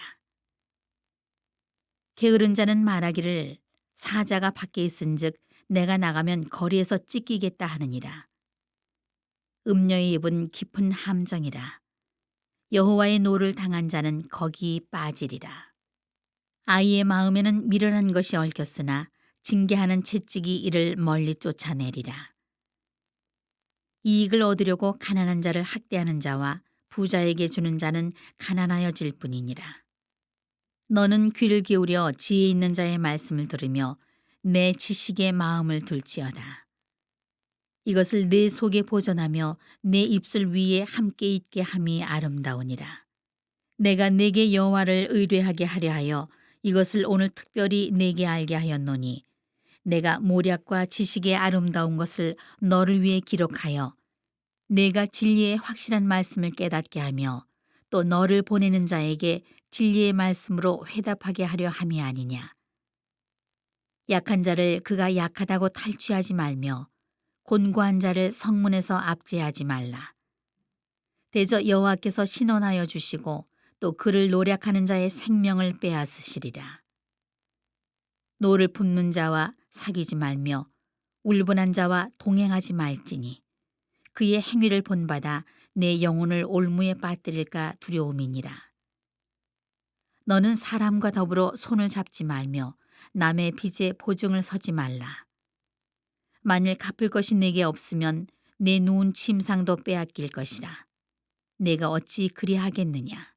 게으른 자는 말하기를 사자가 밖에 있은즉 내가 나가면 거리에서 찢기겠다 하느니라. 음녀의 입은 깊은 함정이라. 여호와의 노를 당한 자는 거기 빠지리라. 아이의 마음에는 미련한 것이 얽혔으나 징계하는 채찍이 이를 멀리 쫓아내리라. 이익을 얻으려고 가난한 자를 학대하는 자와 부자에게 주는 자는 가난하여질 뿐이니라. 너는 귀를 기울여 지혜 있는 자의 말씀을 들으며 내 지식에 마음을 둘지어다. 이것을 내 속에 보존하며 내 입술 위에 함께 있게 함이 아름다우니라. 내가 내게 여호와를 의뢰하게 하려 하여 이것을 오늘 특별히 내게 알게 하였노니 내가 모략과 지식의 아름다운 것을 너를 위해 기록하여 내가 진리의 확실한 말씀을 깨닫게 하며 또 너를 보내는 자에게 진리의 말씀으로 회답하게 하려 함이 아니냐. 약한 자를 그가 약하다고 탈취하지 말며 곤고한 자를 성문에서 압제하지 말라. 대저 여호와께서 신원하여 주시고 또 그를 노략하는 자의 생명을 빼앗으시리라. 노를 품는 자와 사귀지 말며 울분한 자와 동행하지 말지니 그의 행위를 본받아 내 영혼을 올무에 빠뜨릴까 두려움이니라. 너는 사람과 더불어 손을 잡지 말며 남의 빚에 보증을 서지 말라. 만일 갚을 것이 내게 없으면 내 누운 침상도 빼앗길 것이라. 내가 어찌 그리하겠느냐.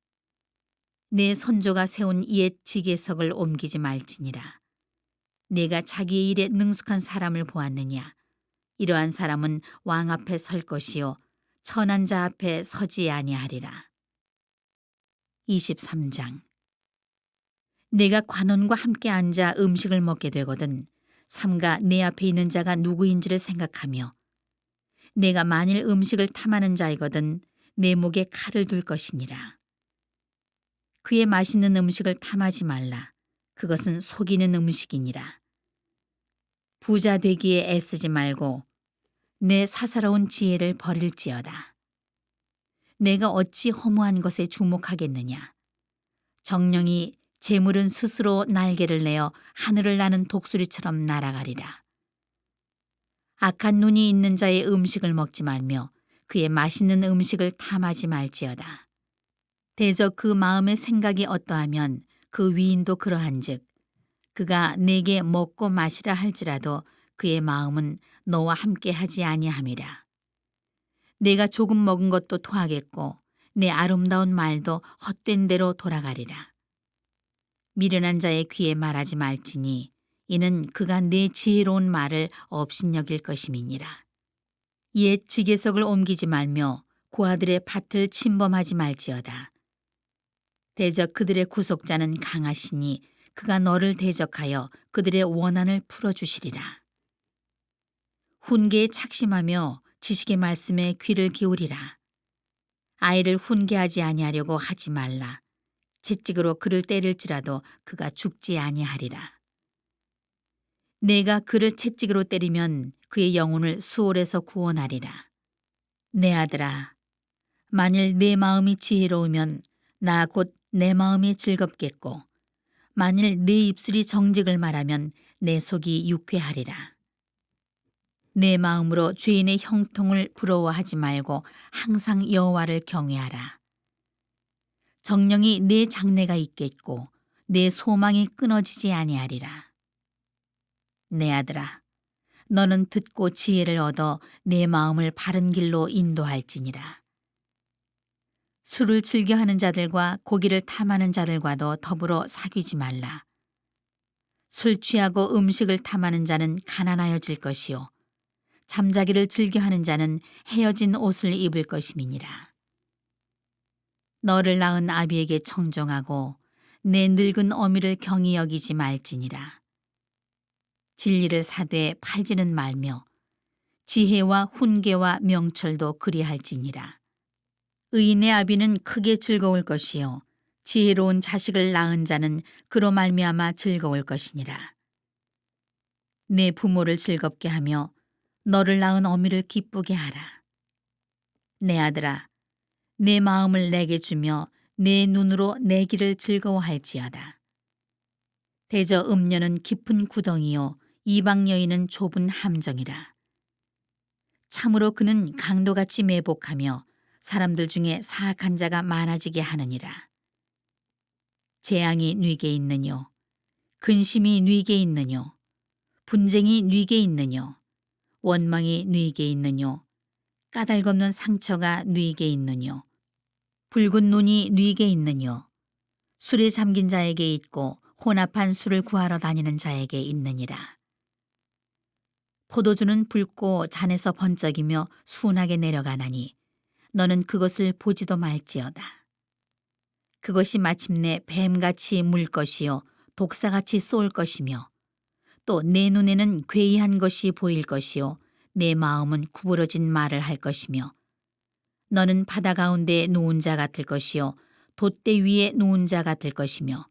내 선조가 세운 옛 지계석을 옮기지 말지니라. 내가 자기의 일에 능숙한 사람을 보았느냐. 이러한 사람은 왕 앞에 설 것이요 천한 자 앞에 서지 아니하리라. 23장. 내가 관원과 함께 앉아 음식을 먹게 되거든 삼가 내 앞에 있는 자가 누구인지를 생각하며 내가 만일 음식을 탐하는 자이거든 내 목에 칼을 둘 것이니라. 그의 맛있는 음식을 탐하지 말라. 그것은 속이는 음식이니라. 부자 되기에 애쓰지 말고 내 사사로운 지혜를 버릴지어다. 내가 어찌 허무한 것에 주목하겠느냐. 정령이 재물은 스스로 날개를 내어 하늘을 나는 독수리처럼 날아가리라. 악한 눈이 있는 자의 음식을 먹지 말며 그의 맛있는 음식을 탐하지 말지어다. 대저 그 마음의 생각이 어떠하면 그 위인도 그러한즉 그가 내게 먹고 마시라 할지라도 그의 마음은 너와 함께 하지 아니함이라. 내가 조금 먹은 것도 토하겠고 내 아름다운 말도 헛된 대로 돌아가리라. 미련한 자의 귀에 말하지 말지니 이는 그가 내 지혜로운 말을 업신여길 것임이니라. 옛 지계석을 옮기지 말며 고아들의 밭을 침범하지 말지어다. 대적 그들의 구속자는 강하시니 그가 너를 대적하여 그들의 원한을 풀어주시리라. 훈계에 착심하며 지식의 말씀에 귀를 기울이라. 아이를 훈계하지 아니하려고 하지 말라. 채찍으로 그를 때릴지라도 그가 죽지 아니하리라. 내가 그를 채찍으로 때리면 그의 영혼을 수월에서 구원하리라. 내 아들아, 만일 내 마음이 지혜로우면 나 곧 내 마음이 즐겁겠고 만일 내 입술이 정직을 말하면 내 속이 유쾌하리라. 내 마음으로 죄인의 형통을 부러워하지 말고 항상 여호와를 경외하라. 정령이 내 장래가 있겠고 내 소망이 끊어지지 아니하리라. 내 아들아, 너는 듣고 지혜를 얻어 내 마음을 바른 길로 인도할지니라. 술을 즐겨하는 자들과 고기를 탐하는 자들과도 더불어 사귀지 말라. 술 취하고 음식을 탐하는 자는 가난하여질 것이요 잠자기를 즐겨하는 자는 헤어진 옷을 입을 것임이니라. 너를 낳은 아비에게 청종하고 내 늙은 어미를 경히 여기지 말지니라. 진리를 사되 팔지는 말며 지혜와 훈계와 명철도 그리할지니라. 의인의 아비는 크게 즐거울 것이요 지혜로운 자식을 낳은 자는 그로 말미암아 즐거울 것이니라. 내 부모를 즐겁게 하며 너를 낳은 어미를 기쁘게 하라. 내 아들아, 내 마음을 내게 주며 내 눈으로 내 길을 즐거워할지어다. 대저 음녀는 깊은 구덩이요 이방 여인은 좁은 함정이라. 참으로 그는 강도같이 매복하며 사람들 중에 사악한 자가 많아지게 하느니라. 재앙이 뉘게 있느뇨, 근심이 뉘게 있느뇨, 분쟁이 뉘게 있느뇨, 원망이 뉘게 있느뇨, 까닭없는 상처가 뉘게 있느뇨, 붉은 눈이 뉘게 있느뇨, 술에 잠긴 자에게 있고 혼합한 술을 구하러 다니는 자에게 있느니라. 포도주는 붉고 잔에서 번쩍이며 순하게 내려가나니 너는 그것을 보지도 말지어다. 그것이 마침내 뱀같이 물 것이요 독사같이 쏠 것이며 또 내 눈에는 괴이한 것이 보일 것이요 내 마음은 구부러진 말을 할 것이며 너는 바다 가운데 누운 자 같을 것이요 돛대 위에 누운 자 같을 것이며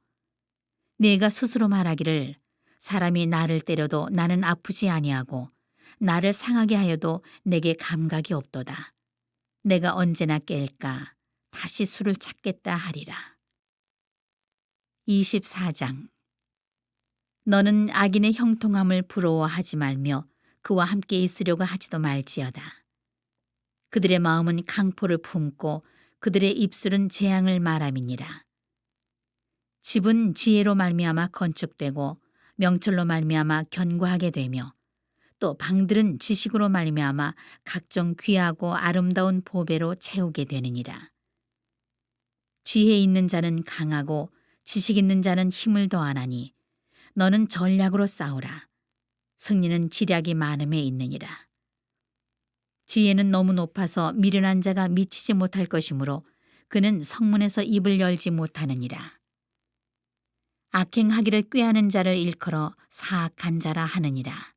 내가 스스로 말하기를 사람이 나를 때려도 나는 아프지 아니하고 나를 상하게 하여도 내게 감각이 없도다. 내가 언제나 깰까 다시 술을 찾겠다 하리라. 24장. 너는 악인의 형통함을 부러워하지 말며 그와 함께 있으려고 하지도 말지어다. 그들의 마음은 강포를 품고 그들의 입술은 재앙을 말함이니라. 집은 지혜로 말미암아 건축되고 명철로 말미암아 견고하게 되며 또 방들은 지식으로 말미암아 각종 귀하고 아름다운 보배로 채우게 되느니라. 지혜 있는 자는 강하고 지식 있는 자는 힘을 더하나니 너는 전략으로 싸우라. 승리는 지략이 많음에 있느니라. 지혜는 너무 높아서 미련한 자가 미치지 못할 것이므로 그는 성문에서 입을 열지 못하느니라. 악행하기를 꾀하는 자를 일컬어 사악한 자라 하느니라.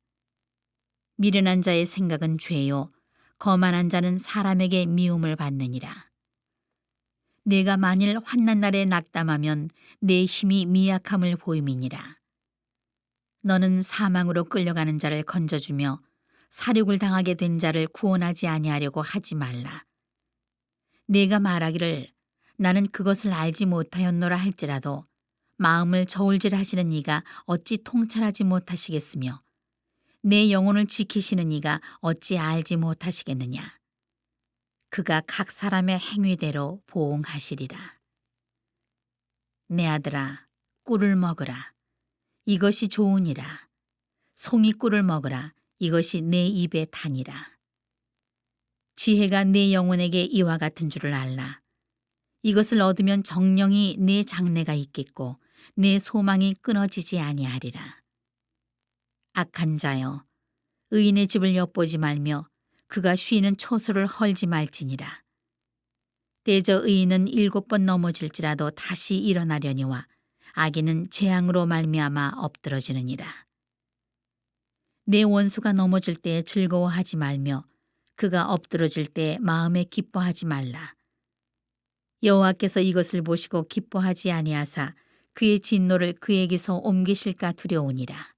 미련한 자의 생각은 죄요 거만한 자는 사람에게 미움을 받느니라. 내가 만일 환난 날에 낙담하면 내 힘이 미약함을 보임이니라. 너는 사망으로 끌려가는 자를 건져주며 사륙을 당하게 된 자를 구원하지 아니하려고 하지 말라. 내가 말하기를 나는 그것을 알지 못하였노라 할지라도 마음을 저울질하시는 이가 어찌 통찰하지 못하시겠으며 내 영혼을 지키시는 이가 어찌 알지 못하시겠느냐. 그가 각 사람의 행위대로 보응하시리라. 내 아들아, 꿀을 먹으라. 이것이 좋으니라. 송이 꿀을 먹으라. 이것이 내 입에 다니라. 지혜가 내 영혼에게 이와 같은 줄을 알라. 이것을 얻으면 정령이 내 장래가 있겠고 내 소망이 끊어지지 아니하리라. 악한 자여, 의인의 집을 엿보지 말며 그가 쉬는 초소를 헐지 말지니라. 때저 의인은 7번 넘어질지라도 다시 일어나려니와 악인은 재앙으로 말미암아 엎드러지느니라. 내 원수가 넘어질 때에 즐거워하지 말며 그가 엎드러질 때 마음에 기뻐하지 말라. 여호와께서 이것을 보시고 기뻐하지 아니하사 그의 진노를 그에게서 옮기실까 두려우니라.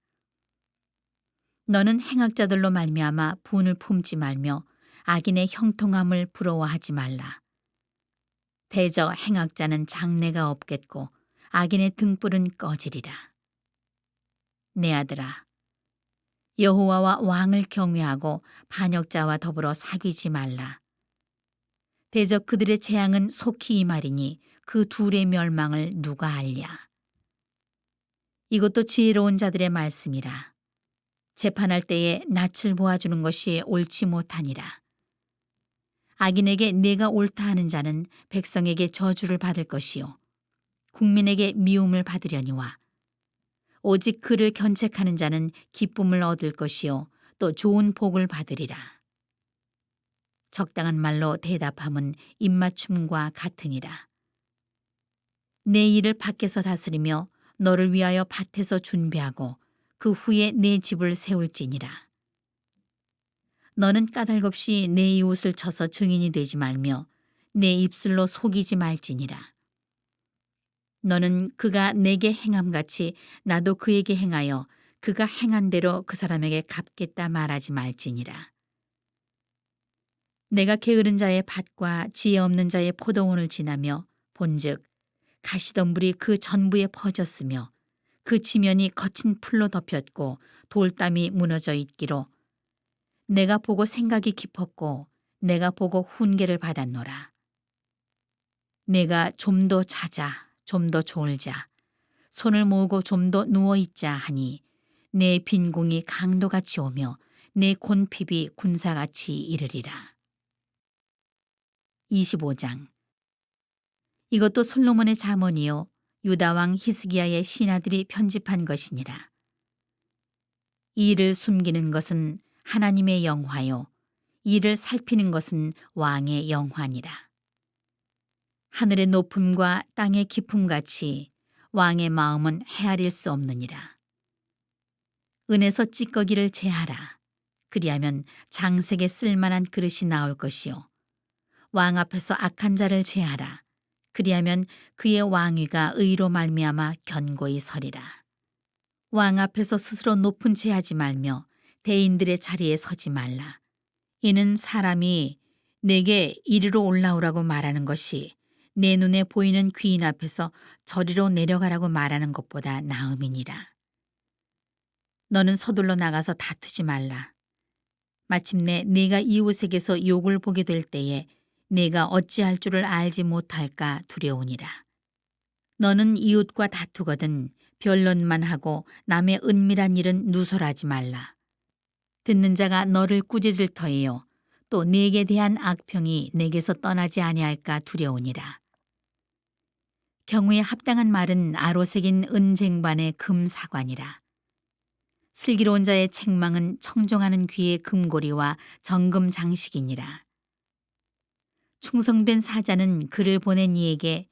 너는 행악자들로 말미암아 분을 품지 말며 악인의 형통함을 부러워하지 말라. 대저 행악자는 장래가 없겠고 악인의 등불은 꺼지리라. 내 아들아, 여호와와 왕을 경외하고 반역자와 더불어 사귀지 말라. 대저 그들의 재앙은 속히 임하리니 그 둘의 멸망을 누가 알랴. 이것도 지혜로운 자들의 말씀이라. 재판할 때에 낯을 보아주는 것이 옳지 못하니라. 악인에게 내가 옳다 하는 자는 백성에게 저주를 받을 것이요 국민에게 미움을 받으려니와 오직 그를 견책하는 자는 기쁨을 얻을 것이요 또 좋은 복을 받으리라. 적당한 말로 대답함은 입맞춤과 같으니라. 내 일을 밖에서 다스리며 너를 위하여 밭에서 준비하고 그 후에 내 집을 세울지니라. 너는 까닭없이 내 이웃을 쳐서 증인이 되지 말며 내 입술로 속이지 말지니라. 너는 그가 내게 행함같이 나도 그에게 행하여 그가 행한 대로 그 사람에게 갚겠다 말하지 말지니라. 내가 게으른 자의 밭과 지혜 없는 자의 포도원을 지나며 본즉 가시덤불이 그 전부에 퍼졌으며 그 지면이 거친 풀로 덮였고 돌담이 무너져 있기로 내가 보고 생각이 깊었고 내가 보고 훈계를 받았노라. 내가 좀 더 자자 좀 더 졸자 손을 모으고 좀 더 누워있자 하니 내 빈궁이 강도같이 오며 내 곤핍이 군사같이 이르리라. 25장. 이것도 솔로몬의 잠언이요 유다왕 히스기야의 신하들이 편집한 것이니라. 이를 숨기는 것은 하나님의 영화요 이를 살피는 것은 왕의 영화니라. 하늘의 높음과 땅의 깊음같이 왕의 마음은 헤아릴 수 없느니라. 은에서 찌꺼기를 제하라. 그리하면 장색에 쓸만한 그릇이 나올 것이요 왕 앞에서 악한 자를 제하라. 그리하면 그의 왕위가 의로 말미암아 견고히 서리라. 왕 앞에서 스스로 높은 체하지 말며 대인들의 자리에 서지 말라. 이는 사람이 내게 이리로 올라오라고 말하는 것이 내 눈에 보이는 귀인 앞에서 저리로 내려가라고 말하는 것보다 나음이니라. 너는 서둘러 나가서 다투지 말라. 마침내 네가 이웃에게서 욕을 보게 될 때에 네가 어찌할 줄을 알지 못할까 두려우니라. 너는 이웃과 다투거든 변론만 하고 남의 은밀한 일은 누설하지 말라. 듣는 자가 너를 꾸짖을 터이요 또 네게 대한 악평이 내게서 떠나지 아니할까 두려우니라. 경우에 합당한 말은 아로새긴 은쟁반의 금사관이라. 슬기로운 자의 책망은 청종하는 귀의 금고리와 정금 장식이니라. 충성된 사자는 그를 보낸 이에게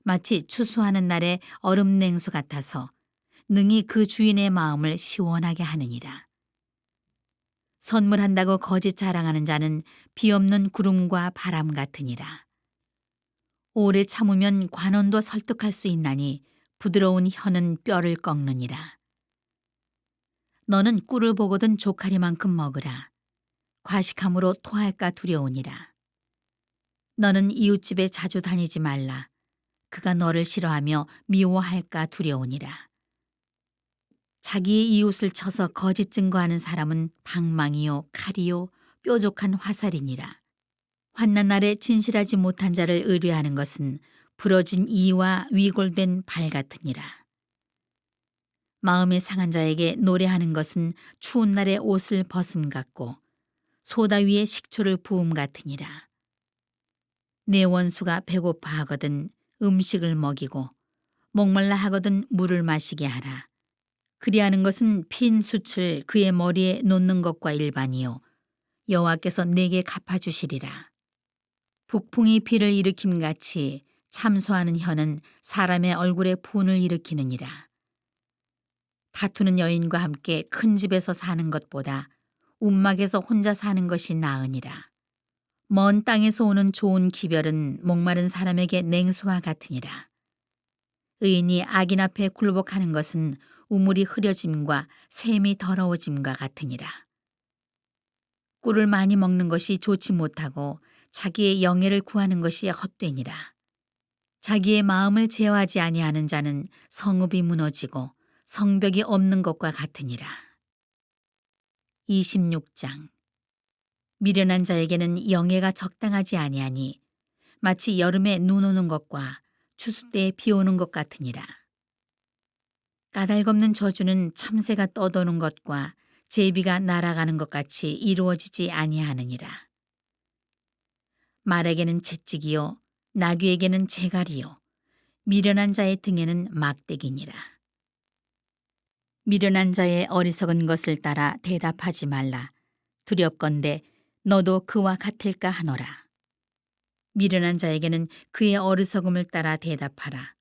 마치 추수하는 날의 얼음 냉수 같아서 능히 그 주인의 마음을 시원하게 하느니라. 선물한다고 거짓 자랑하는 자는 비 없는 구름과 바람 같으니라. 오래 참으면 관원도 설득할 수 있나니 부드러운 혀는 뼈를 꺾느니라. 너는 꿀을 보거든 조카리만큼 먹으라. 과식함으로 토할까 두려우니라. 너는 이웃집에 자주 다니지 말라. 그가 너를 싫어하며 미워할까 두려우니라. 자기의 이웃을 쳐서 거짓 증거하는 사람은 방망이요 칼이요 뾰족한 화살이니라. 환난 날에 진실하지 못한 자를 의뢰하는 것은 부러진 이와 위골된 발 같으니라. 마음이 상한 자에게 노래하는 것은 추운 날에 옷을 벗음 같고 소다 위에 식초를 부음 같으니라. 내 원수가 배고파 하거든 음식을 먹이고 목말라 하거든 물을 마시게 하라. 그리하는 것은 핀 숯을 그의 머리에 놓는 것과 일반이요 여호와께서 내게 갚아주시리라. 북풍이 비를 일으킴같이 참소하는 혀는 사람의 얼굴에 분을 일으키느니라. 다투는 여인과 함께 큰 집에서 사는 것보다 움막에서 혼자 사는 것이 나으니라. 먼 땅에서 오는 좋은 기별은 목마른 사람에게 냉수와 같으니라. 의인이 악인 앞에 굴복하는 것은 우물이 흐려짐과 샘이 더러워짐과 같으니라. 꿀을 많이 먹는 것이 좋지 못하고 자기의 영예를 구하는 것이 헛되니라. 자기의 마음을 제어하지 아니하는 자는 성읍이 무너지고 성벽이 없는 것과 같으니라. 26장. 미련한 자에게는 영예가 적당하지 아니하니 마치 여름에 눈 오는 것과 추수 때에 비 오는 것 같으니라. 까닭없는 저주는 참새가 떠도는 것과 제비가 날아가는 것 같이 이루어지지 아니하느니라. 말에게는 채찍이요 나귀에게는 재갈이요 미련한 자의 등에는 막대기니라. 미련한 자의 어리석은 것을 따라 대답하지 말라. 두렵건대 너도 그와 같을까 하노라. 미련한 자에게는 그의 어리석음을 따라 대답하라.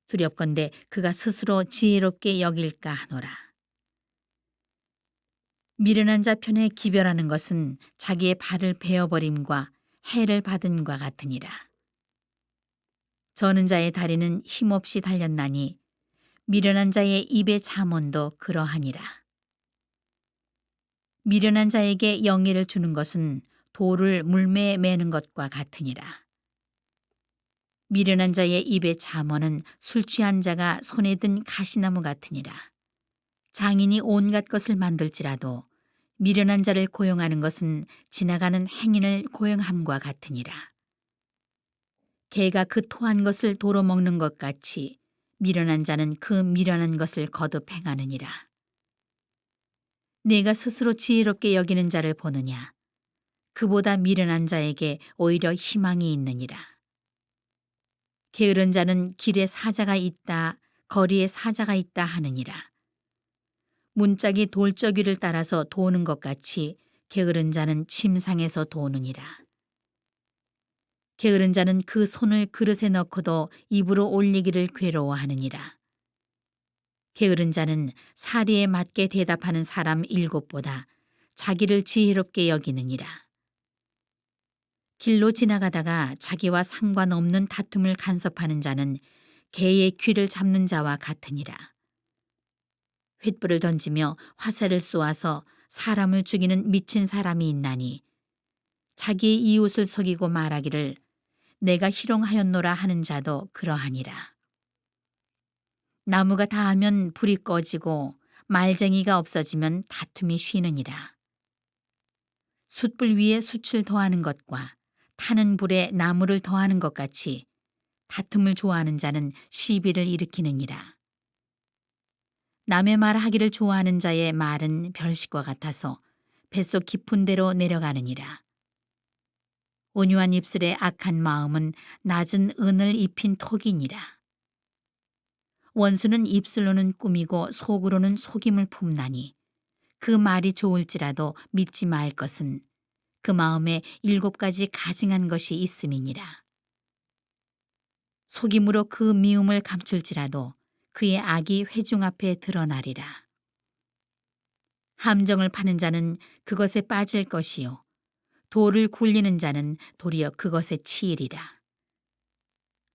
두렵건대 그가 스스로 지혜롭게 여길까 하노라. 미련한 자 편에 기별하는 것은 자기의 발을 베어버림과 해를 받음과 같으니라. 저는 자의 다리는 힘없이 달렸나니 미련한 자의 입의 잠언도 그러하니라. 미련한 자에게 영예를 주는 것은 돌을 물매에 매는 것과 같으니라. 미련한 자의 입의 잠언은 술 취한 자가 손에 든 가시나무 같으니라. 장인이 온갖 것을 만들지라도 미련한 자를 고용하는 것은 지나가는 행인을 고용함과 같으니라. 개가 그 토한 것을 도로 먹는 것 같이 미련한 자는 그 미련한 것을 거듭 행하느니라. 네가 스스로 지혜롭게 여기는 자를 보느냐? 그보다 미련한 자에게 오히려 희망이 있느니라. 게으른 자는 길에 사자가 있다, 거리에 사자가 있다 하느니라. 문짝이 돌저귀를 따라서 도는 것 같이 게으른 자는 침상에서 도느니라. 게으른 자는 그 손을 그릇에 넣고도 입으로 올리기를 괴로워하느니라. 게으른 자는 사리에 맞게 대답하는 사람 7보다 자기를 지혜롭게 여기느니라. 길로 지나가다가 자기와 상관없는 다툼을 간섭하는 자는 개의 귀를 잡는 자와 같으니라. 횃불을 던지며 화살을 쏘아서 사람을 죽이는 미친 사람이 있나니 자기의 이웃을 속이고 말하기를 내가 희롱하였노라 하는 자도 그러하니라. 나무가 다하면 불이 꺼지고 말쟁이가 없어지면 다툼이 쉬느니라. 숯불 위에 숯을 더하는 것과 타는 불에 나무를 더하는 것 같이 다툼을 좋아하는 자는 시비를 일으키느니라. 남의 말하기를 좋아하는 자의 말은 별식과 같아서 뱃속 깊은 데로 내려가느니라. 온유한 입술의 악한 마음은 낮은 은을 입힌 톡이니라. 원수는 입술로는 꾸미고 속으로는 속임을 품나니 그 말이 좋을지라도 믿지 말 것은 그 마음에 7가지 가증한 것이 있음이니라. 속임으로 그 미움을 감출지라도 그의 악이 회중 앞에 드러나리라. 함정을 파는 자는 그것에 빠질 것이요 돌을 굴리는 자는 도리어 그것에 치이리라.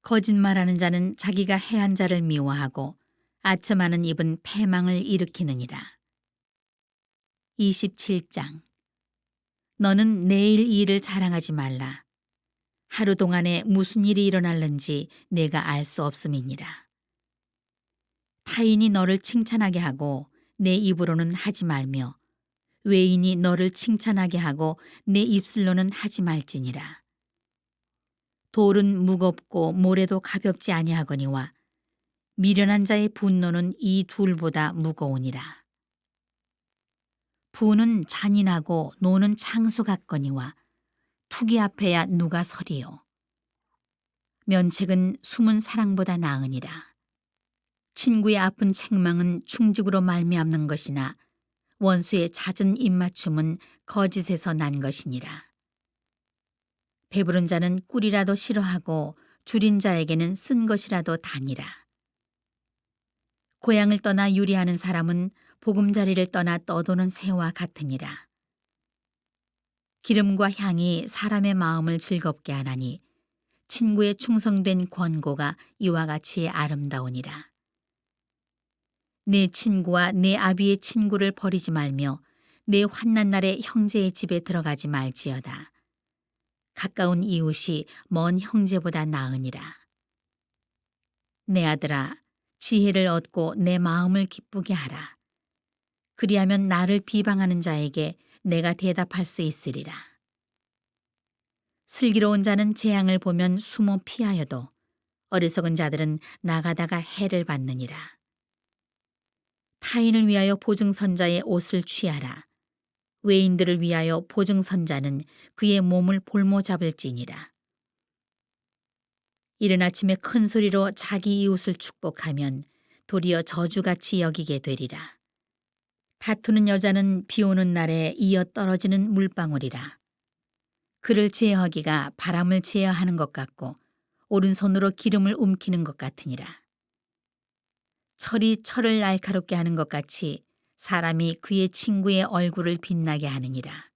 거짓말하는 자는 자기가 해한 자를 미워하고 아첨하는 입은 패망을 일으키느니라. 27장. 너는 내일 일을 자랑하지 말라. 하루 동안에 무슨 일이 일어날는지 내가 알 수 없음이니라. 타인이 너를 칭찬하게 하고 내 입으로는 하지 말며 외인이 너를 칭찬하게 하고 내 입술로는 하지 말지니라. 돌은 무겁고 모래도 가볍지 아니하거니와 미련한 자의 분노는 이 둘보다 무거우니라. 부는 잔인하고 노는 창수 같거니와 투기 앞에야 누가 서리요. 면책은 숨은 사랑보다 나으니라. 친구의 아픈 책망은 충직으로 말미암는 것이나 원수의 잦은 입맞춤은 거짓에서 난 것이니라. 배부른 자는 꿀이라도 싫어하고 줄인 자에게는 쓴 것이라도 다니라. 고향을 떠나 유리하는 사람은 보금자리를 떠나 떠도는 새와 같으니라. 기름과 향이 사람의 마음을 즐겁게 하나니 친구의 충성된 권고가 이와 같이 아름다우니라. 내 친구와 내 아비의 친구를 버리지 말며 내 환난 날에 형제의 집에 들어가지 말지어다. 가까운 이웃이 먼 형제보다 나으니라. 내 아들아, 지혜를 얻고 내 마음을 기쁘게 하라. 그리하면 나를 비방하는 자에게 내가 대답할 수 있으리라. 슬기로운 자는 재앙을 보면 숨어 피하여도 어리석은 자들은 나가다가 해를 받느니라. 타인을 위하여 보증선자의 옷을 취하라. 외인들을 위하여 보증선자는 그의 몸을 볼모 잡을지니라. 이른 아침에 큰 소리로 자기 이웃을 축복하면 도리어 저주같이 여기게 되리라. 다투는 여자는 비 오는 날에 이어 떨어지는 물방울이라. 그를 제어하기가 바람을 제어하는 것 같고 오른손으로 기름을 움키는 것 같으니라. 철이 철을 날카롭게 하는 것 같이 사람이 그의 친구의 얼굴을 빛나게 하느니라.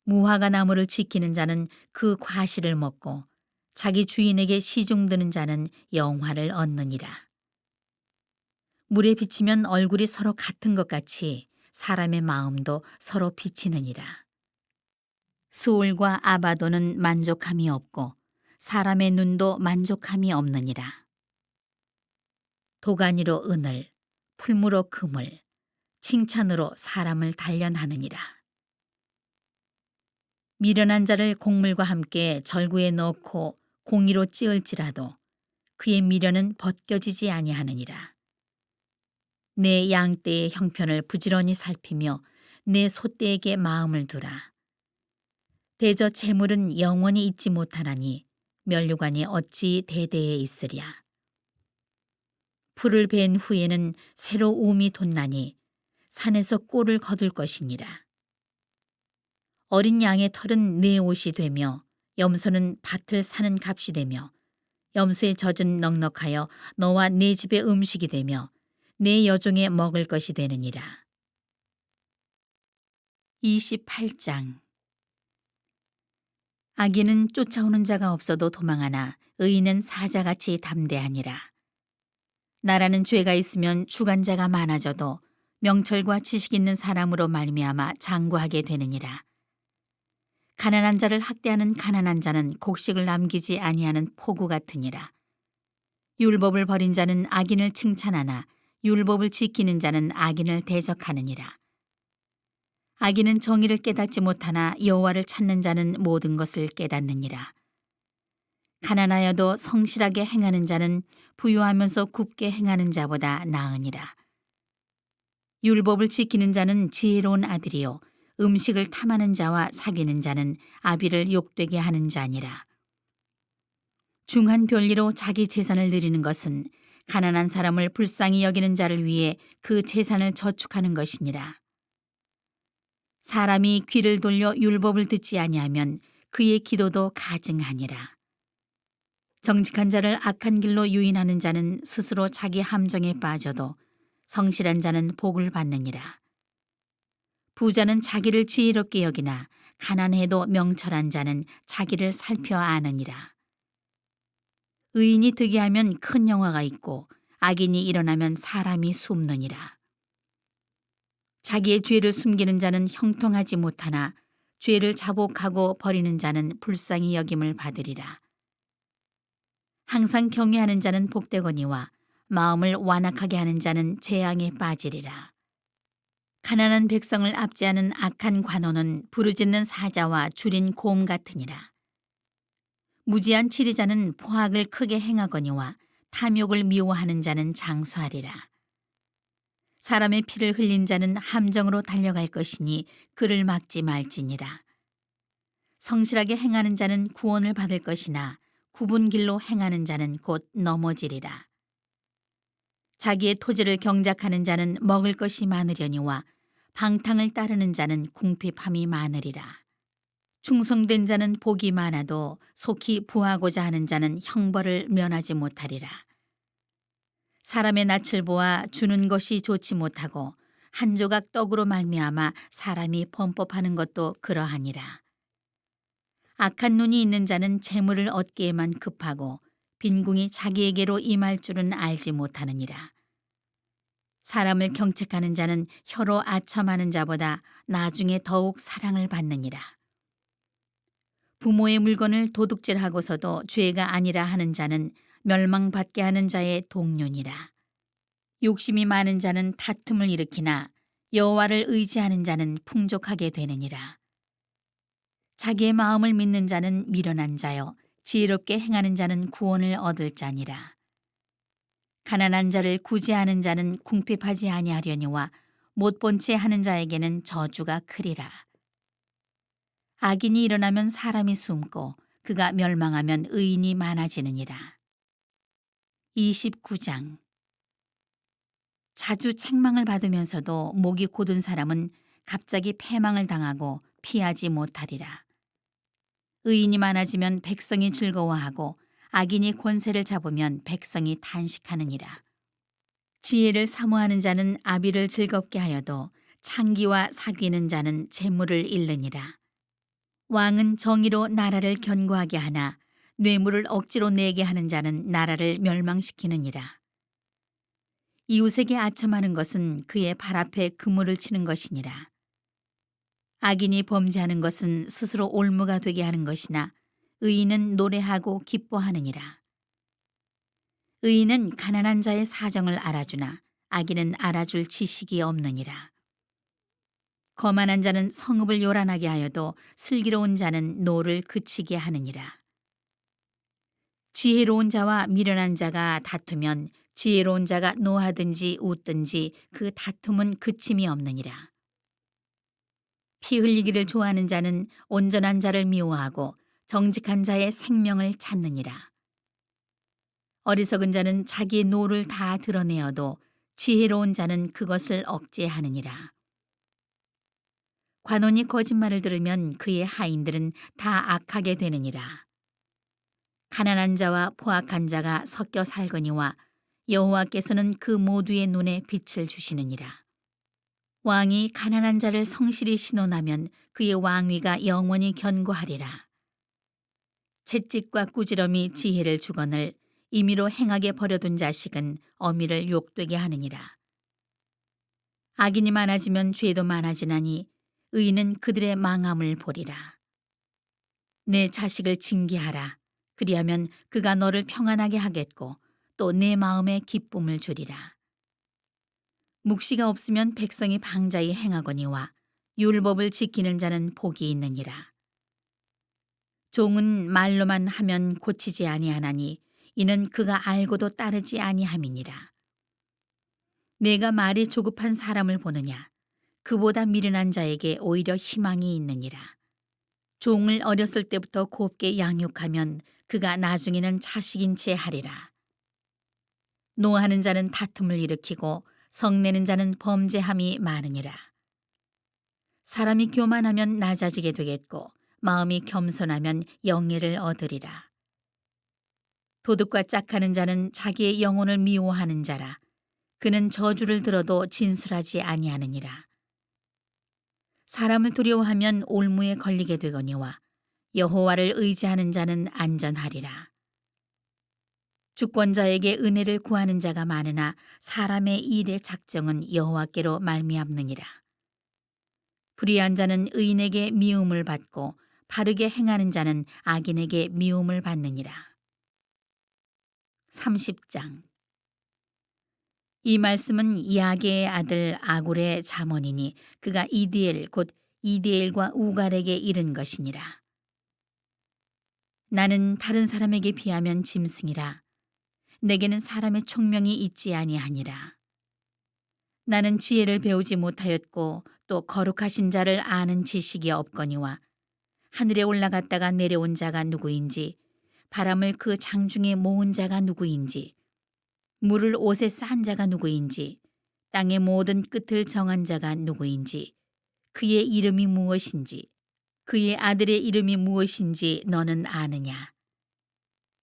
무화과 나무를 지키는 자는 그 과실을 먹고 자기 주인에게 시중드는 자는 영화를 얻느니라. 물에 비치면 얼굴이 서로 같은 것 같이 사람의 마음도 서로 비치느니라. 스올과 아바도는 만족함이 없고 사람의 눈도 만족함이 없느니라. 도가니로 은을, 풀무로 금을, 칭찬으로 사람을 단련하느니라. 미련한 자를 곡물과 함께 절구에 넣고 공의로 찌을지라도 그의 미련은 벗겨지지 아니하느니라. 내 양떼의 형편을 부지런히 살피며 내 소떼에게 마음을 두라. 대저 재물은 영원히 잊지 못하나니 면류관이 어찌 대대에 있으랴. 풀을 벤 후에는 새로 움이 돋나니 산에서 꼴을 거둘 것이니라. 어린 양의 털은 내 옷이 되며 염소는 밭을 사는 값이 되며 염소의 젖은 넉넉하여 너와 내 집의 음식이 되며 내 여종의 먹을 것이 되느니라. 28장. 악인은 쫓아오는 자가 없어도 도망하나 의인은 사자같이 담대하니라. 나라는 죄가 있으면 주관자가 많아져도 명철과 지식 있는 사람으로 말미암아 장구하게 되느니라. 가난한 자를 학대하는 가난한 자는 곡식을 남기지 아니하는 포구 같으니라. 율법을 버린 자는 악인을 칭찬하나 율법을 지키는 자는 악인을 대적하느니라. 악인은 정의를 깨닫지 못하나 여호와를 찾는 자는 모든 것을 깨닫느니라. 가난하여도 성실하게 행하는 자는 부유하면서 굽게 행하는 자보다 나으니라. 율법을 지키는 자는 지혜로운 아들이요 음식을 탐하는 자와 사귀는 자는 아비를 욕되게 하는 자니라. 중한 별리로 자기 재산을 늘리는 것은 가난한 사람을 불쌍히 여기는 자를 위해 그 재산을 저축하는 것이니라. 사람이 귀를 돌려 율법을 듣지 아니하면 그의 기도도 가증하니라. 정직한 자를 악한 길로 유인하는 자는 스스로 자기 함정에 빠져도 성실한 자는 복을 받느니라. 부자는 자기를 지혜롭게 여기나 가난해도 명철한 자는 자기를 살펴 아느니라. 의인이 득이 하면 큰 영화가 있고 악인이 일어나면 사람이 숨느니라. 자기의 죄를 숨기는 자는 형통하지 못하나 죄를 자복하고 버리는 자는 불쌍히 여김을 받으리라. 항상 경외하는 자는 복되거니와 마음을 완악하게 하는 자는 재앙에 빠지리라. 가난한 백성을 압제하는 악한 관원은 부르짖는 사자와 줄인 곰 같으니라. 무지한 치리자는 포악을 크게 행하거니와 탐욕을 미워하는 자는 장수하리라. 사람의 피를 흘린 자는 함정으로 달려갈 것이니 그를 막지 말지니라. 성실하게 행하는 자는 구원을 받을 것이나 굽은 길로 행하는 자는 곧 넘어지리라. 자기의 토지를 경작하는 자는 먹을 것이 많으려니와 방탕을 따르는 자는 궁핍함이 많으리라. 충성된 자는 복이 많아도 속히 부하고자 하는 자는 형벌을 면하지 못하리라. 사람의 낯을 보아 주는 것이 좋지 못하고 한 조각 떡으로 말미암아 사람이 범법하는 것도 그러하니라. 악한 눈이 있는 자는 재물을 얻기에만 급하고 빈궁이 자기에게로 임할 줄은 알지 못하느니라. 사람을 경책하는 자는 혀로 아첨하는 자보다 나중에 더욱 사랑을 받느니라. 부모의 물건을 도둑질하고서도 죄가 아니라 하는 자는 멸망받게 하는 자의 동료니라. 욕심이 많은 자는 다툼을 일으키나 여호와를 의지하는 자는 풍족하게 되느니라. 자기의 마음을 믿는 자는 미련한 자요 지혜롭게 행하는 자는 구원을 얻을 자니라. 가난한 자를 구제하는 자는 궁핍하지 아니하려니와 못 본 채 하는 자에게는 저주가 크리라. 악인이 일어나면 사람이 숨고 그가 멸망하면 의인이 많아지느니라. 29장. 자주 책망을 받으면서도 목이 곧은 사람은 갑자기 패망을 당하고 피하지 못하리라. 의인이 많아지면 백성이 즐거워하고 악인이 권세를 잡으면 백성이 탄식하느니라. 지혜를 사모하는 자는 아비를 즐겁게 하여도 창기와 사귀는 자는 재물을 잃느니라. 왕은 정의로 나라를 견고하게 하나 뇌물을 억지로 내게 하는 자는 나라를 멸망시키느니라. 이웃에게 아첨하는 것은 그의 발 앞에 그물을 치는 것이니라. 악인이 범죄하는 것은 스스로 올무가 되게 하는 것이나 의인은 노래하고 기뻐하느니라. 의인은 가난한 자의 사정을 알아주나 악인은 알아줄 지식이 없느니라. 거만한 자는 성읍을 요란하게 하여도 슬기로운 자는 노를 그치게 하느니라. 지혜로운 자와 미련한 자가 다투면 지혜로운 자가 노하든지 웃든지 그 다툼은 그침이 없느니라. 피 흘리기를 좋아하는 자는 온전한 자를 미워하고 정직한 자의 생명을 찾느니라. 어리석은 자는 자기의 노를 다 드러내어도 지혜로운 자는 그것을 억제하느니라. 관원이 거짓말을 들으면 그의 하인들은 다 악하게 되느니라. 가난한 자와 포악한 자가 섞여 살거니와 여호와께서는 그 모두의 눈에 빛을 주시느니라. 왕이 가난한 자를 성실히 신원하면 그의 왕위가 영원히 견고하리라. 채찍과 꾸지럼이 지혜를 주거늘 임의로 행하게 버려둔 자식은 어미를 욕되게 하느니라. 악인이 많아지면 죄도 많아지나니 의인은 그들의 망함을 보리라. 내 자식을 징계하라. 그리하면 그가 너를 평안하게 하겠고 또 내 마음에 기쁨을 주리라. 묵시가 없으면 백성이 방자히 행하거니와 율법을 지키는 자는 복이 있느니라. 종은 말로만 하면 고치지 아니하나니 이는 그가 알고도 따르지 아니함이니라. 내가 말이 조급한 사람을 보느냐? 그보다 미련한 자에게 오히려 희망이 있느니라. 종을 어렸을 때부터 곱게 양육하면 그가 나중에는 자식인 채 하리라. 노하는 자는 다툼을 일으키고 성내는 자는 범죄함이 많으니라. 사람이 교만하면 낮아지게 되겠고 마음이 겸손하면 영예를 얻으리라. 도둑과 짝하는 자는 자기의 영혼을 미워하는 자라. 그는 저주를 들어도 진술하지 아니하느니라. 사람을 두려워하면 올무에 걸리게 되거니와 여호와를 의지하는 자는 안전하리라. 주권자에게 은혜를 구하는 자가 많으나 사람의 일의 작정은 여호와께로 말미암느니라. 불의한 자는 의인에게 미움을 받고 바르게 행하는 자는 악인에게 미움을 받느니라. 30장. 이 말씀은 야게의 아들 아굴의 잠언이니 그가 이디엘 곧 이디엘과 우갈에게 이른 것이니라. 나는 다른 사람에게 비하면 짐승이라. 내게는 사람의 총명이 있지 아니하니라. 나는 지혜를 배우지 못하였고 또 거룩하신 자를 아는 지식이 없거니와 하늘에 올라갔다가 내려온 자가 누구인지 바람을 그 장중에 모은 자가 누구인지 물을 옷에 싼 자가 누구인지 땅의 모든 끝을 정한 자가 누구인지 그의 이름이 무엇인지 그의 아들의 이름이 무엇인지 너는 아느냐.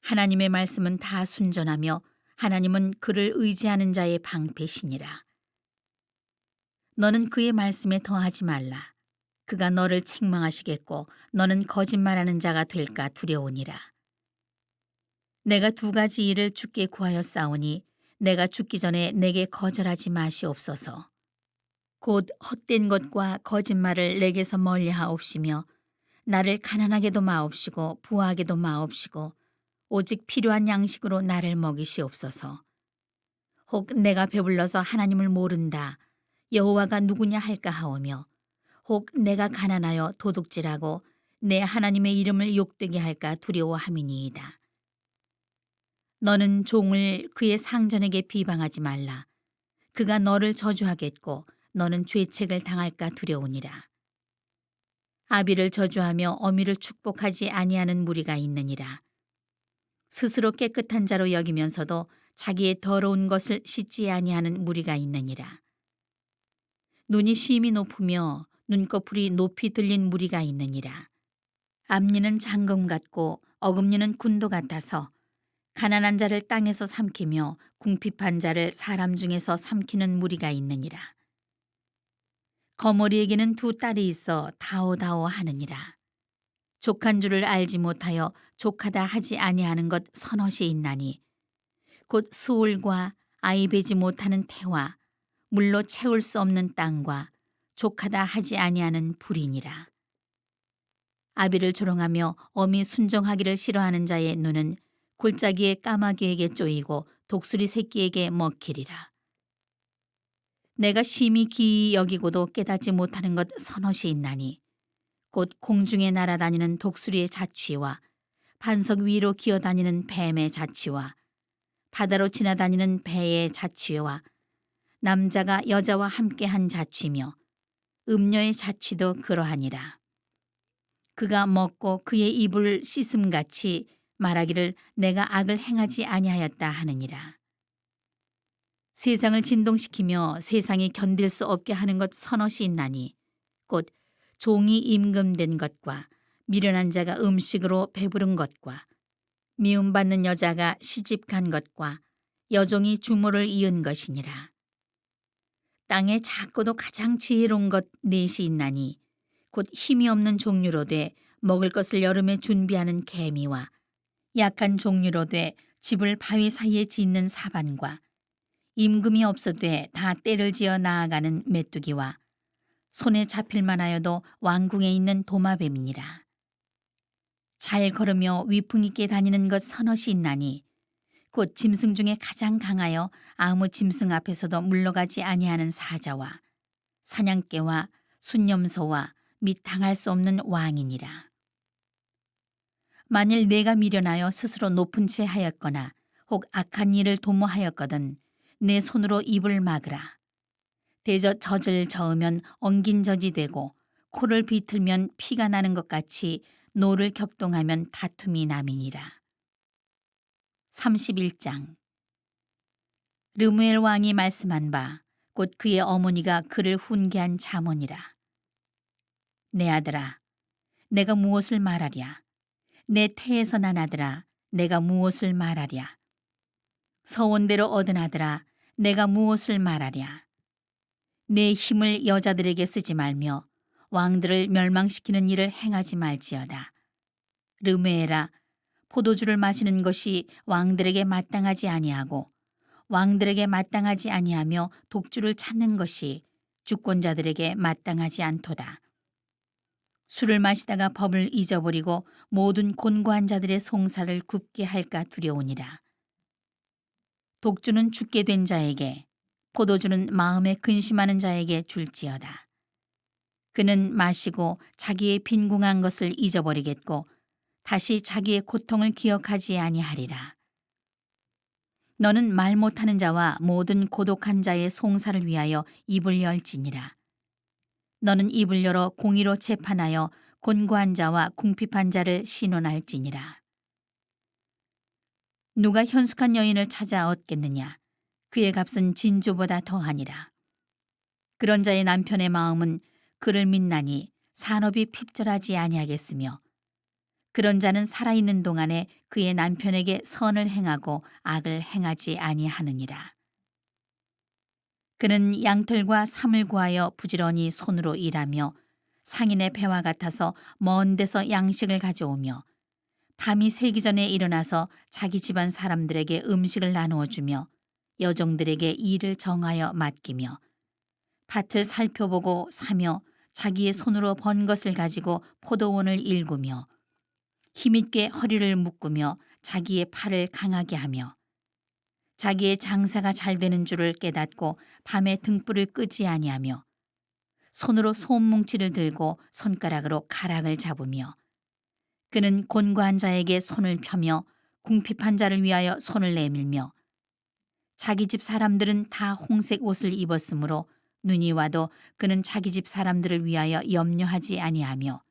하나님의 말씀은 다 순전하며 하나님은 그를 의지하는 자의 방패시니라. 너는 그의 말씀에 더하지 말라. 그가 너를 책망하시겠고 너는 거짓말하는 자가 될까 두려우니라. 내가 두 가지 일을 주께 구하였사오니 내가 죽기 전에 내게 거절하지 마시옵소서. 곧 헛된 것과 거짓말을 내게서 멀리하옵시며 나를 가난하게도 마옵시고 부하게도 마옵시고 오직 필요한 양식으로 나를 먹이시옵소서. 혹 내가 배불러서 하나님을 모른다 여호와가 누구냐 할까 하오며 혹 내가 가난하여 도둑질하고 내 하나님의 이름을 욕되게 할까 두려워함이니이다. 너는 종을 그의 상전에게 비방하지 말라. 그가 너를 저주하겠고 너는 죄책을 당할까 두려우니라. 아비를 저주하며 어미를 축복하지 아니하는 무리가 있느니라. 스스로 깨끗한 자로 여기면서도 자기의 더러운 것을 씻지 아니하는 무리가 있느니라. 눈이 심히 높으며 눈꺼풀이 높이 들린 무리가 있느니라. 앞니는 장검 같고 어금니는 군도 같아서 가난한 자를 땅에서 삼키며 궁핍한 자를 사람 중에서 삼키는 무리가 있느니라. 거머리에게는 두 딸이 있어 다오다오 하느니라. 족한 줄을 알지 못하여 족하다 하지 아니하는 것 서너시 있나니 곧 수올과 아이 베지 못하는 태와 물로 채울 수 없는 땅과 족하다 하지 아니하는 불이니라. 아비를 조롱하며 어미 순종하기를 싫어하는 자의 눈은 골짜기의 까마귀에게 쪼이고 독수리 새끼에게 먹히리라. 내가 심히 기이 여기고도 깨닫지 못하는 것 서너시 있나니 곧 공중에 날아다니는 독수리의 자취와 반석 위로 기어다니는 뱀의 자취와 바다로 지나다니는 배의 자취와 남자가 여자와 함께한 자취며 음녀의 자취도 그러하니라. 그가 먹고 그의 입을 씻음같이 말하기를 내가 악을 행하지 아니하였다 하느니라. 세상을 진동시키며 세상이 견딜 수 없게 하는 것 서너시 있나니 곧 종이 임금된 것과 미련한 자가 음식으로 배부른 것과 미움받는 여자가 시집간 것과 여종이 주모를 이은 것이니라. 땅에 작고도 가장 지혜로운 것 넷이 있나니 곧 힘이 없는 종류로 돼 먹을 것을 여름에 준비하는 개미와 약한 종류로 돼 집을 바위 사이에 짓는 사반과 임금이 없어되 다 때를 지어 나아가는 메뚜기와 손에 잡힐 만하여도 왕궁에 있는 도마뱀이니라. 잘 걸으며 위풍 있게 다니는 것 서너시 있나니 곧 짐승 중에 가장 강하여 아무 짐승 앞에서도 물러가지 아니하는 사자와 사냥개와 순념소와 및 당할 수 없는 왕이니라. 만일 내가 미련하여 스스로 높은 채 하였거나 혹 악한 일을 도모하였거든 내 손으로 입을 막으라. 대저 젖을 저으면 엉긴 젖이 되고 코를 비틀면 피가 나는 것 같이 노를 격동하면 다툼이 남이니라. 31장. 르무엘 왕이 말씀한 바 곧 그의 어머니가 그를 훈계한 잠언이라. 내 아들아, 내가 무엇을 말하랴? 내 태에서 난 아들아, 내가 무엇을 말하랴? 서원대로 얻은 아들아, 내가 무엇을 말하랴? 내 힘을 여자들에게 쓰지 말며 왕들을 멸망시키는 일을 행하지 말지어다. 르메에라, 포도주를 마시는 것이 왕들에게 마땅하지 아니하고 왕들에게 마땅하지 아니하며 독주를 찾는 것이 주권자들에게 마땅하지 않도다. 술을 마시다가 법을 잊어버리고 모든 곤고한 자들의 송사를 굽게 할까 두려우니라. 독주는 죽게 된 자에게, 포도주는 마음에 근심하는 자에게 줄지어다. 그는 마시고 자기의 빈궁한 것을 잊어버리겠고 다시 자기의 고통을 기억하지 아니하리라. 너는 말 못하는 자와 모든 고독한 자의 송사를 위하여 입을 열지니라. 너는 입을 열어 공의로 재판하여 곤고한 자와 궁핍한 자를 신원할지니라. 누가 현숙한 여인을 찾아 얻겠느냐? 그의 값은 진주보다 더하니라. 그런 자의 남편의 마음은 그를 믿나니 산업이 핍절하지 아니하겠으며 그런 자는 살아있는 동안에 그의 남편에게 선을 행하고 악을 행하지 아니하느니라. 그는 양털과 삼을 구하여 부지런히 손으로 일하며 상인의 배와 같아서 먼 데서 양식을 가져오며 밤이 새기 전에 일어나서 자기 집안 사람들에게 음식을 나누어 주며 여종들에게 일을 정하여 맡기며 밭을 살펴보고 사며 자기의 손으로 번 것을 가지고 포도원을 일구며 힘있게 허리를 묶으며 자기의 팔을 강하게 하며 자기의 장사가 잘 되는 줄을 깨닫고 밤에 등불을 끄지 아니하며 손으로 솜뭉치를 들고 손가락으로 가락을 잡으며 그는 곤고한 자에게 손을 펴며 궁핍한 자를 위하여 손을 내밀며 자기 집 사람들은 다 홍색 옷을 입었으므로 눈이 와도 그는 자기 집 사람들을 위하여 염려하지 아니하며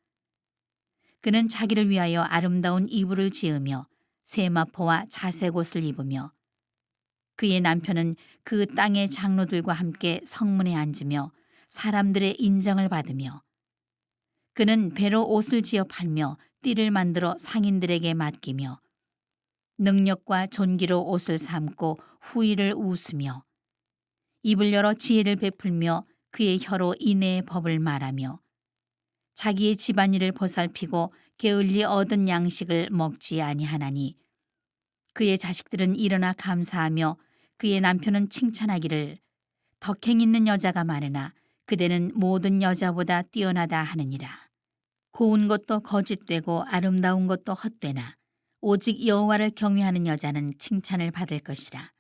그는 자기를 위하여 아름다운 이불을 지으며 세마포와 자색 옷을 입으며 그의 남편은 그 땅의 장로들과 함께 성문에 앉으며 사람들의 인정을 받으며 그는 배로 옷을 지어 팔며 띠를 만들어 상인들에게 맡기며 능력과 존귀로 옷을 삼고 후의를 웃으며 입을 열어 지혜를 베풀며 그의 혀로 인애의 법을 말하며 자기의 집안일을 보살피고 게을리 얻은 양식을 먹지 아니하나니 그의 자식들은 일어나 감사하며 그의 남편은 칭찬하기를 덕행 있는 여자가 많으나 그대는 모든 여자보다 뛰어나다 하느니라. 고운 것도 거짓되고 아름다운 것도 헛되나 오직 여호와를 경외하는 여자는 칭찬을 받을 것이라.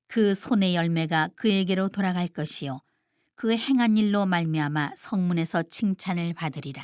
그 손의 열매가 그에게로 돌아갈 것이요 그 행한 일로 말미암아 성문에서 칭찬을 받으리라.